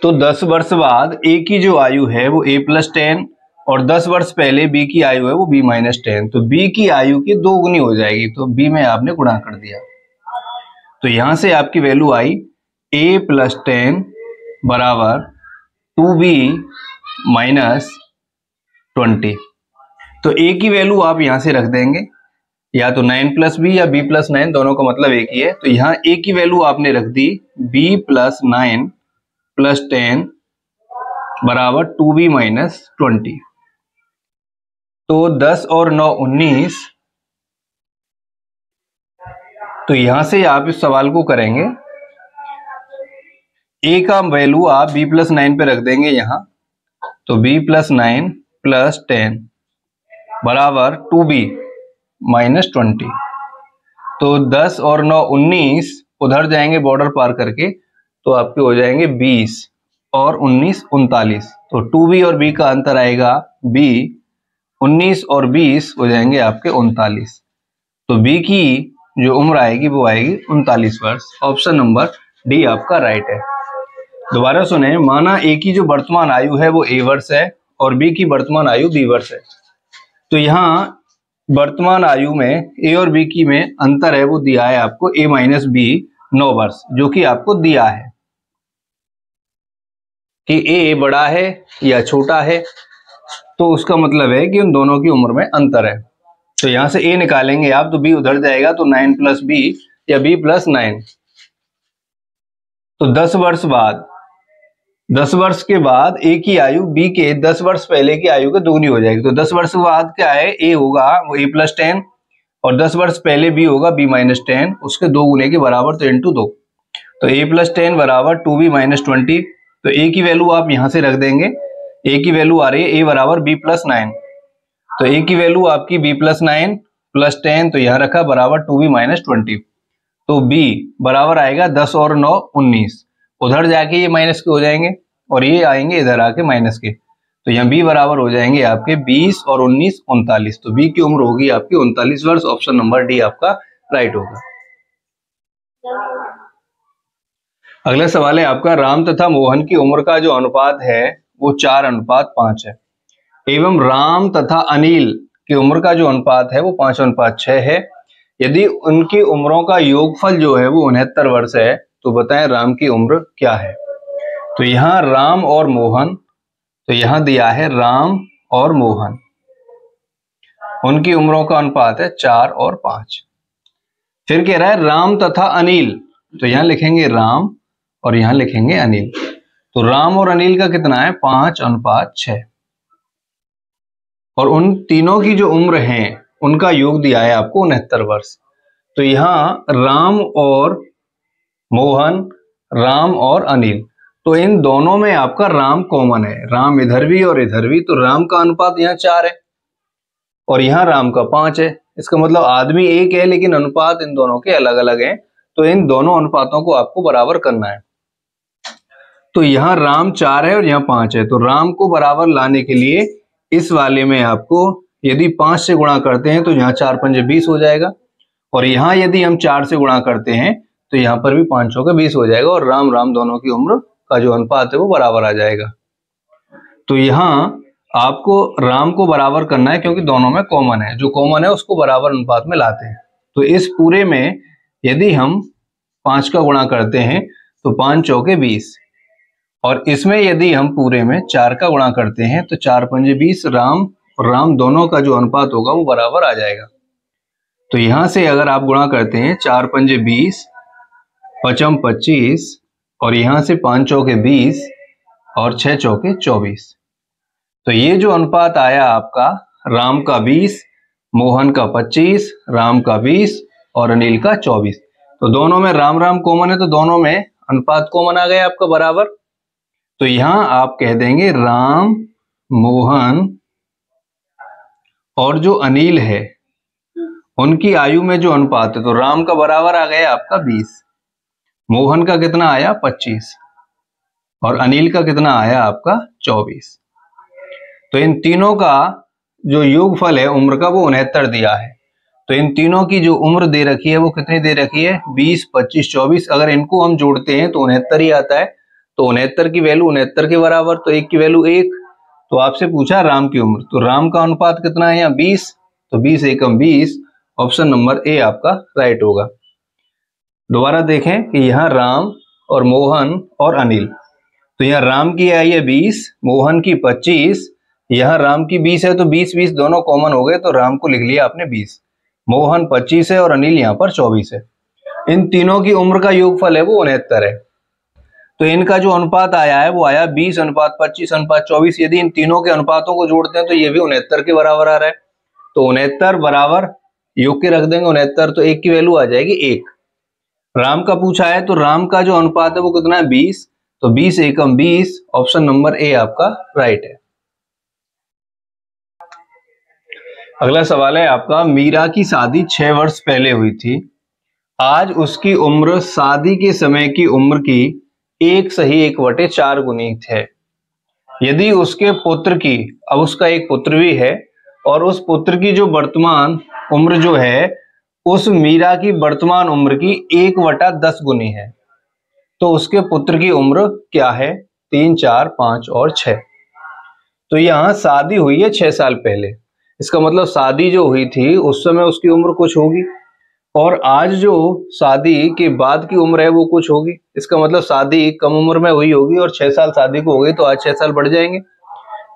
तो 10 वर्ष बाद ए की जो आयु है वो a+10 और 10 वर्ष पहले बी की आयु है वो b-10, तो बी की आयु की 2 गुनी हो जाएगी, तो बी में आपने गुणा कर दिया। तो यहां से आपकी वैल्यू आई a+10 बराबर 2b-20। तो a की वैल्यू आप यहां से रख देंगे, या तो 9 + b या b+9, दोनों का मतलब एक ही है। तो यहाँ a की वैल्यू आपने रख दी b+9 + 10 बराबर 2b-20। तो 10 और 9 19। तो यहां से आप इस सवाल को करेंगे, a का वैल्यू आप b+9 पे रख देंगे यहां, तो b+9 + 10 बराबर 2b-20। तो 10 और 9 19, उधर जाएंगे बॉर्डर पार करके, तो आपके हो जाएंगे 20 और 19 39। तो 2b और b का अंतर आएगा b, 19 और 20 हो जाएंगे आपके 39। तो b की जो उम्र आएगी वो आएगी 39 वर्ष। ऑप्शन नंबर डी आपका राइट है। दोबारा सुने, माना a की जो वर्तमान आयु है वो a वर्ष है और b की वर्तमान आयु b वर्ष है। तो यहाँ वर्तमान आयु में a और b की में अंतर है, वो दिया है आपको a-b 9 वर्ष, जो कि आपको दिया है कि a बड़ा है या छोटा है, तो उसका मतलब है कि उन दोनों की उम्र में अंतर है। तो यहां से a निकालेंगे आप, तो b उधर जाएगा, तो 9 + b या b+9। तो 10 वर्ष बाद 10 वर्ष के बाद ए की आयु बी के 10 वर्ष पहले की आयु के दोगुनी हो जाएगी। तो 10 वर्ष के बाद क्या है, ए होगा वो a+10 और 10 वर्ष पहले बी होगा b-10, उसके 2 गुने के बराबर, तो इंटू 2। तो a+10 बराबर 2b-20। तो a की वैल्यू आप यहां से रख देंगे, a की वैल्यू आ रही है a बराबर b+9। तो a की वैल्यू आपकी b+9 + 10, तो यहां रखा बराबर 2b-20। तो b बराबर आएगा 10 और 9 19। उधर जाके ये माइनस के हो जाएंगे और ये आएंगे इधर आके माइनस के। तो यहाँ b बराबर हो जाएंगे आपके 20 और 19 39। तो b की उम्र होगी आपकी 39 वर्ष। ऑप्शन नंबर डी आपका राइट होगा। अगला सवाल है आपका, राम तथा मोहन की उम्र का जो अनुपात है वो 4:5 है, एवं राम तथा अनिल की उम्र का जो अनुपात है वो 5:6 है। यदि उनकी उम्रों का योगफल जो है वो 69 वर्ष है, तो बताएं राम की उम्र क्या है। तो यहाँ राम और मोहन, तो यहाँ दिया है राम और मोहन, उनकी उम्रों का अनुपात है 4 और 5। फिर कह रहा है राम तथा अनिल, तो यहाँ लिखेंगे राम और यहाँ लिखेंगे अनिल। तो राम और अनिल का कितना है, 5:6। और उन तीनों की जो उम्र है उनका योग दिया है आपको 69 वर्ष। तो यहाँ राम और मोहन, राम और अनिल, तो इन दोनों में आपका राम कॉमन है, राम इधर भी और इधर भी। तो राम का अनुपात यहाँ 4 है और यहाँ राम का 5 है। इसका मतलब आदमी एक है लेकिन अनुपात इन दोनों के अलग अलग हैं। तो इन दोनों अनुपातों को आपको बराबर करना है। तो यहाँ राम 4 है और यहाँ 5 है। तो राम को बराबर लाने के लिए इस वाले में आपको यदि 5 से गुणा करते हैं तो यहाँ 4 पंजे 20 हो जाएगा, और यहाँ यदि हम 4 से गुणा करते हैं तो यहाँ पर भी 5 चौके 20 हो जाएगा, और राम राम दोनों की उम्र का जो अनुपात है वो बराबर आ जाएगा। तो यहाँ आपको राम को बराबर करना है क्योंकि दोनों में कॉमन है, जो कॉमन है उसको बराबर अनुपात में लाते हैं। तो इस पूरे में यदि हम 5 का गुणा करते हैं तो 5 चौके 20, और इसमें यदि हम पूरे में 4 का गुणा करते हैं तो 4 पंजे 20, राम और राम दोनों का जो अनुपात होगा वो बराबर आ जाएगा। तो यहां से अगर आप गुणा करते हैं 4 पंजे 20, 5 25, और यहां से 5 चौके 20 और 6 चौके 24। तो ये जो अनुपात आया आपका, राम का 20, मोहन का 25, राम का 20 और अनिल का 24। तो दोनों में राम राम कॉमन है, तो दोनों में अनुपात कॉमन आ गया आपका बराबर। तो यहां आप कह देंगे राम, मोहन और जो अनिल है उनकी आयु में जो अनुपात है, तो राम का बराबर आ गया आपका 20, मोहन का कितना आया 25 और अनिल का कितना आया आपका 24। तो इन तीनों का जो योगफल है उम्र का वो 69 दिया है। तो इन तीनों की जो उम्र दे रखी है वो कितनी दे रखी है, 20, 25, 24। अगर इनको हम जोड़ते हैं तो 69 ही आता है। तो 69 की वैल्यू 69 के बराबर, तो 1 की वैल्यू 1। तो आपसे पूछा राम की उम्र, तो राम का अनुपात कितना है यहाँ 20, तो 20 एकम 20। ऑप्शन नंबर ए आपका राइट होगा। दोबारा देखें कि यहाँ राम और मोहन और अनिल, तो यहाँ राम की आई है 20, मोहन की 25, यहाँ राम की 20 है, तो 20-20 दोनों कॉमन हो गए, तो राम को लिख लिया आपने 20, मोहन 25 है और अनिल यहाँ पर 24 है। इन तीनों की उम्र का योगफल है वो 69 है। तो इनका जो अनुपात आया है वो आया 20:25:24। यदि इन तीनों के अनुपातों को जोड़ते हैं तो ये भी 69 के बराबर आ रहा है। तो 69 बराबर योग के रख देंगे 69, तो 1 की वैल्यू आ जाएगी 1। राम का पूछा है तो राम का जो अनुपात है वो कितना है 20, तो 20 एकम 20। ऑप्शन नंबर ए आपका राइट है। अगला सवाल है आपका, मीरा की शादी 6 वर्ष पहले हुई थी। आज उसकी उम्र शादी के समय की उम्र की 1/4 गुनी है। यदि उसके पुत्र की, अब उसका एक पुत्र भी है, और उस पुत्र की जो वर्तमान उम्र जो है उस मीरा की वर्तमान उम्र की 1/10 गुनी है, तो उसके पुत्र की उम्र क्या है, 3, 4, 5 और 6। तो यहाँ शादी हुई है 6 साल पहले, इसका मतलब शादी जो हुई थी उस समय उसकी उम्र कुछ होगी, और आज जो शादी के बाद की उम्र है वो कुछ होगी। इसका मतलब शादी कम उम्र में हुई होगी और 6 साल शादी को हो गई, तो आज 6 साल बढ़ जाएंगे।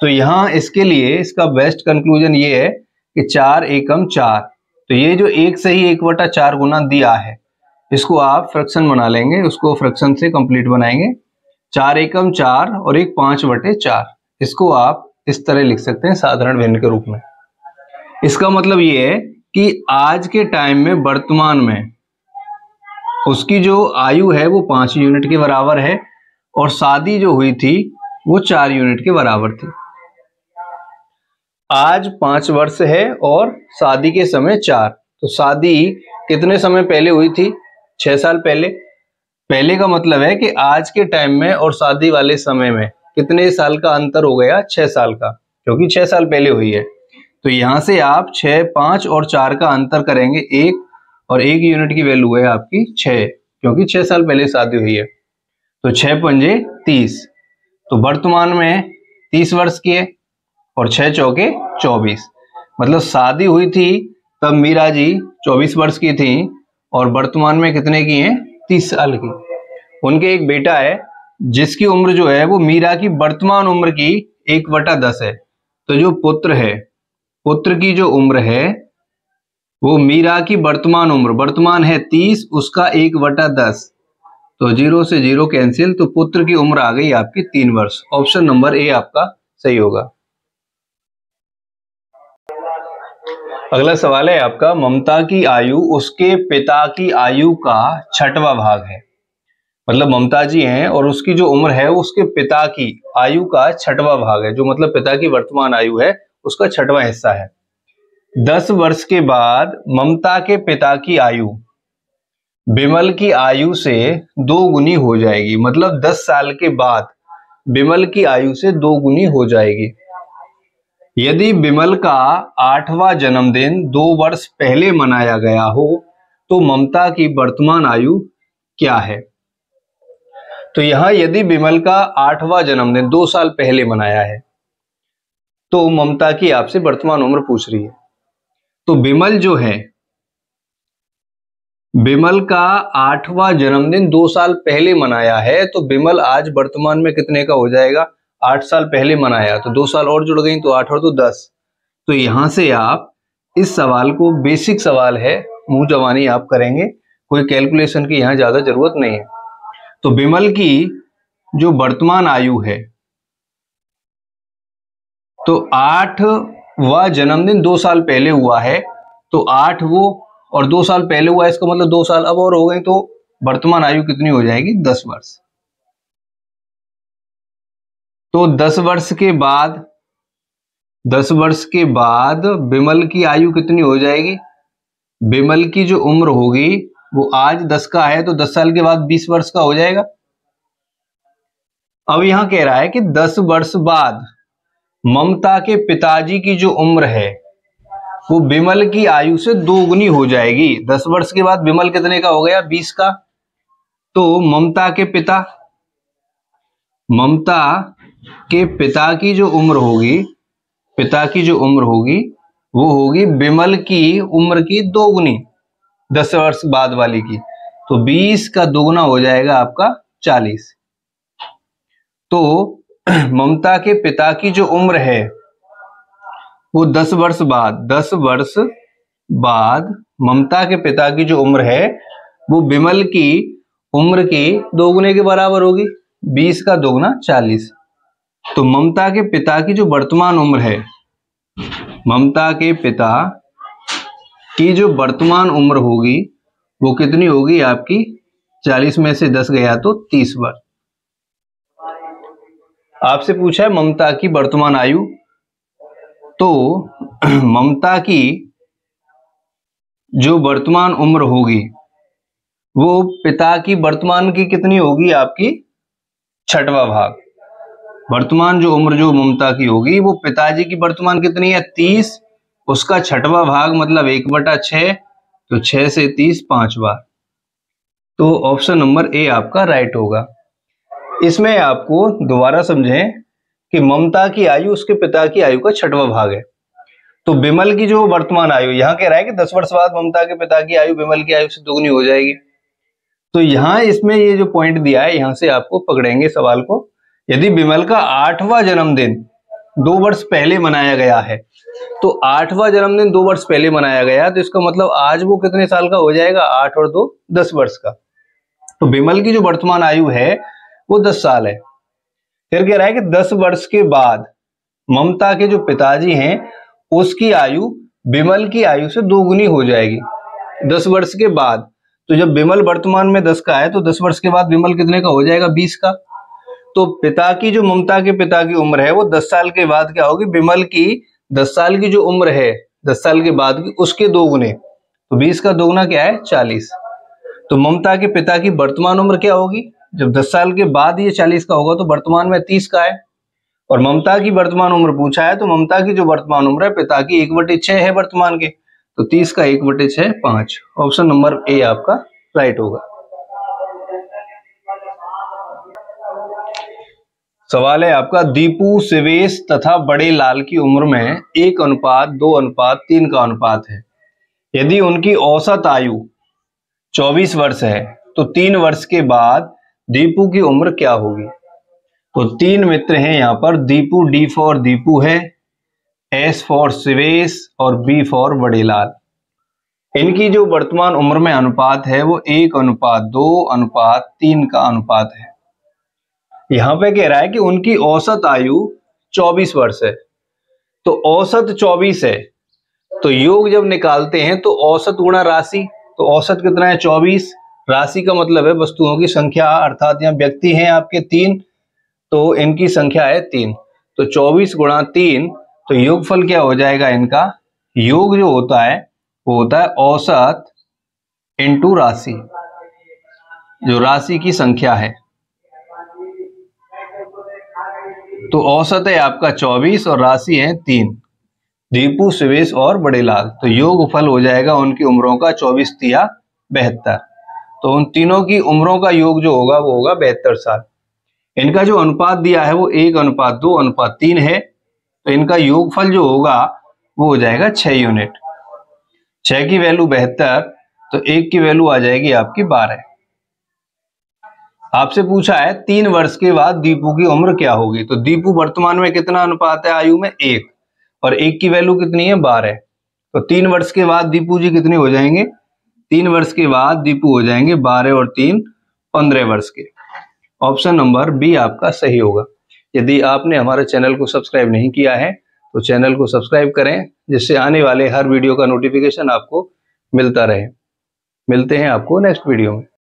तो यहाँ इसके लिए इसका बेस्ट कंक्लूजन ये है कि 4 एकम 4, तो ये जो 1 से ही 1/4 गुना दिया है इसको आप फ्रैक्शन बना लेंगे, उसको फ्रैक्शन से कंप्लीट बनाएंगे। 4 एकम 4 और एक 5/4। इसको आप इस तरह लिख सकते हैं साधारण भिन्न के रूप में। इसका मतलब ये है कि आज के टाइम में वर्तमान में उसकी जो आयु है वो 5 यूनिट के बराबर है और शादी जो हुई थी वो 4 यूनिट के बराबर थी। आज 5 वर्ष है और शादी के समय 4, तो शादी कितने समय पहले हुई थी? 6 साल पहले। पहले का मतलब है कि आज के टाइम में और शादी वाले समय में कितने साल का अंतर हो गया? 6 साल का, क्योंकि 6 साल पहले हुई है। तो यहां से आप 6, 5 और 4 का अंतर करेंगे 1, और 1 यूनिट की वैल्यू है आपकी 6, क्योंकि 6 साल पहले शादी हुई है। तो 6 पंजे 30, तो वर्तमान में 30 वर्ष की है और 6 चौके 24, मतलब शादी हुई थी तब मीरा जी 24 वर्ष की थी और वर्तमान में कितने की हैं? 30 साल की। उनके एक बेटा है जिसकी उम्र जो है वो मीरा की वर्तमान उम्र की 1/10 है। तो जो पुत्र है, पुत्र की जो उम्र है वो मीरा की वर्तमान उम्र, वर्तमान है 30, उसका 1/10, तो 0 से 0 कैंसिल, तो पुत्र की उम्र आ गई आपकी 3 वर्ष। ऑप्शन नंबर ए आपका सही होगा। अगला सवाल है आपका, ममता की आयु उसके पिता की आयु का 6वां भाग है। मतलब ममता जी हैं और उसकी जो उम्र है उसके पिता की आयु का 6वां भाग है, जो मतलब पिता की वर्तमान आयु है उसका 6वां हिस्सा है। 10 वर्ष के बाद ममता के पिता की आयु बिमल की आयु से 2 गुनी हो जाएगी। मतलब 10 साल के बाद बिमल की आयु से 2 गुनी हो जाएगी। यदि बिमल का 8वां जन्मदिन 2 वर्ष पहले मनाया गया हो तो ममता की वर्तमान आयु क्या है? तो यहां यदि बिमल का 8वां जन्मदिन 2 साल पहले मनाया है तो ममता की आपसे वर्तमान उम्र पूछ रही है। तो बिमल जो है, बिमल का 8वां जन्मदिन 2 साल पहले मनाया है, तो बिमल आज वर्तमान में कितने का हो जाएगा? 8 साल पहले मनाया, तो 2 साल और जुड़ गई, तो 8 और 2 10। तो यहां से आप इस सवाल को, बेसिक सवाल है, मुंह जवानी आप करेंगे, कोई कैलकुलेशन की यहां ज्यादा जरूरत नहीं है। तो बिमल की जो वर्तमान आयु है, तो 8वां जन्मदिन 2 साल पहले हुआ है, तो 8 वो और 2 साल पहले हुआ है, इसका मतलब 2 साल अब और हो गई, तो वर्तमान आयु कितनी हो जाएगी? 10 वर्ष। तो 10 वर्ष के बाद, 10 वर्ष के बाद बिमल की आयु कितनी हो जाएगी? बिमल की जो उम्र होगी वो आज 10 का है, तो 10 साल के बाद 20 वर्ष का हो जाएगा। अब यहां कह रहा है कि 10 वर्ष बाद ममता के पिताजी की जो उम्र है वो बिमल की आयु से 2 गुनी हो जाएगी। 10 वर्ष के बाद बिमल कितने का हो गया? 20 का। तो ममता के पिता की जो उम्र होगी, पिता की जो उम्र होगी वो होगी बिमल की उम्र की 2 गुनी, 10 वर्ष बाद वाली की, तो 20 का दोगुना हो जाएगा आपका 40। तो ममता के पिता की जो उम्र है वो 10 वर्ष बाद ममता के पिता की जो उम्र है वो बिमल की उम्र की 2 गुने के बराबर होगी, 20 का दोगुना 40। तो ममता के पिता की जो वर्तमान उम्र है, ममता के पिता की जो वर्तमान उम्र होगी वो कितनी होगी आपकी? 40 में से 10 गया तो 30 वर्ष। आपसे पूछा है ममता की वर्तमान आयु, तो ममता की जो वर्तमान उम्र होगी वो पिता की वर्तमान की कितनी होगी? आपकी 6वां भाग। वर्तमान जो उम्र जो ममता की होगी वो पिताजी की वर्तमान कितनी है? 30, उसका 6वां भाग मतलब 1/6, तो 6 से 30 5 बार। तो ऑप्शन नंबर ए आपका राइट होगा। इसमें आपको दोबारा समझें कि ममता की आयु उसके पिता की आयु का 6वां भाग है। तो बिमल की जो वर्तमान आयु, यहां कह रहा है कि 10 वर्ष बाद ममता के पिता की आयु बिमल की आयु से दोगुनी हो जाएगी। तो यहां इसमें ये जो पॉइंट दिया है, यहां से आपको पकड़ेंगे सवाल को। यदि बिमल का 8वां जन्मदिन 2 वर्ष पहले मनाया गया है, तो 8वां जन्मदिन 2 वर्ष पहले मनाया गया, तो इसका मतलब आज वो कितने साल का हो जाएगा? 8 और 2 10 वर्ष का। तो बिमल की जो वर्तमान आयु है वो 10 साल है। फिर कह रहा है कि 10 वर्ष के बाद ममता के जो पिताजी हैं उसकी आयु विमल की आयु से दोगुनी हो जाएगी 10 वर्ष के बाद। तो जब विमल वर्तमान में 10 का है तो 10 वर्ष के बाद विमल कितने का हो जाएगा? 20 का। तो पिता की जो ममता के पिता की उम्र है वो 10 साल के बाद क्या होगी? विमल की 10 साल की जो उम्र है 10 साल के बाद की उसके 2 गुने, तो 20 का दोगुना क्या है? 40। तो ममता के पिता की वर्तमान उम्र क्या होगी? जब 10 साल के बाद ये 40 का होगा तो वर्तमान में 30 का है। और ममता की वर्तमान उम्र पूछा है तो ममता की जो वर्तमान उम्र है पिता की 1/6 है वर्तमान के, तो 30 का 1/6 5। ऑप्शन नंबर ए आपका राइट होगा। सवाल है आपका, दीपू, शिवेश तथा बड़े लाल की उम्र में 1:2:3 का अनुपात है। यदि उनकी औसत आयु 24 वर्ष है तो 3 वर्ष के बाद दीपू की उम्र क्या होगी? तो 3 मित्र हैं यहाँ पर, दीपू, डी फॉर दीपू है, एस फॉर शिवेश और बी फॉर बड़े लाल। इनकी जो वर्तमान उम्र में अनुपात है वो 1:2:3 का अनुपात है। यहां पे कह रहा है कि उनकी औसत आयु 24 वर्ष है, तो औसत 24 है, तो योग जब निकालते हैं तो औसत गुणा राशि, तो औसत कितना है? 24। राशि का मतलब है वस्तुओं की संख्या, अर्थात यहाँ व्यक्ति हैं आपके 3, तो इनकी संख्या है 3, तो 24 गुणा 3, तो योगफल क्या हो जाएगा इनका? योग जो होता है वो होता है औसत इंटू राशि, जो राशि की संख्या है। तो औसत है आपका 24 और राशि है 3, दीपू, शिवेश और बड़े लाल। तो योगफल हो जाएगा उनकी उम्रों का 24 तिया 72। तो उन तीनों की उम्रों का योग जो होगा वो होगा 72 साल। इनका जो अनुपात दिया है वो 1:2:3 है, तो इनका योगफल जो होगा वो हो जाएगा 6 यूनिट। 6 की वैल्यू 72, तो 1 की वैल्यू आ जाएगी आपकी 12। आपसे पूछा है 3 वर्ष के बाद दीपू की उम्र क्या होगी? तो दीपू वर्तमान में कितना अनुपात है आयु में? 1, और 1 की वैल्यू कितनी है? 12। तो 3 वर्ष के बाद दीपू जी कितने हो जाएंगे? 3 वर्ष के बाद दीपू हो जाएंगे 12 और 3 15 वर्ष के। ऑप्शन नंबर बी आपका सही होगा। यदि आपने हमारे चैनल को सब्सक्राइब नहीं किया है तो चैनल को सब्सक्राइब करें, जिससे आने वाले हर वीडियो का नोटिफिकेशन आपको मिलता रहे। मिलते हैं आपको नेक्स्ट वीडियो में।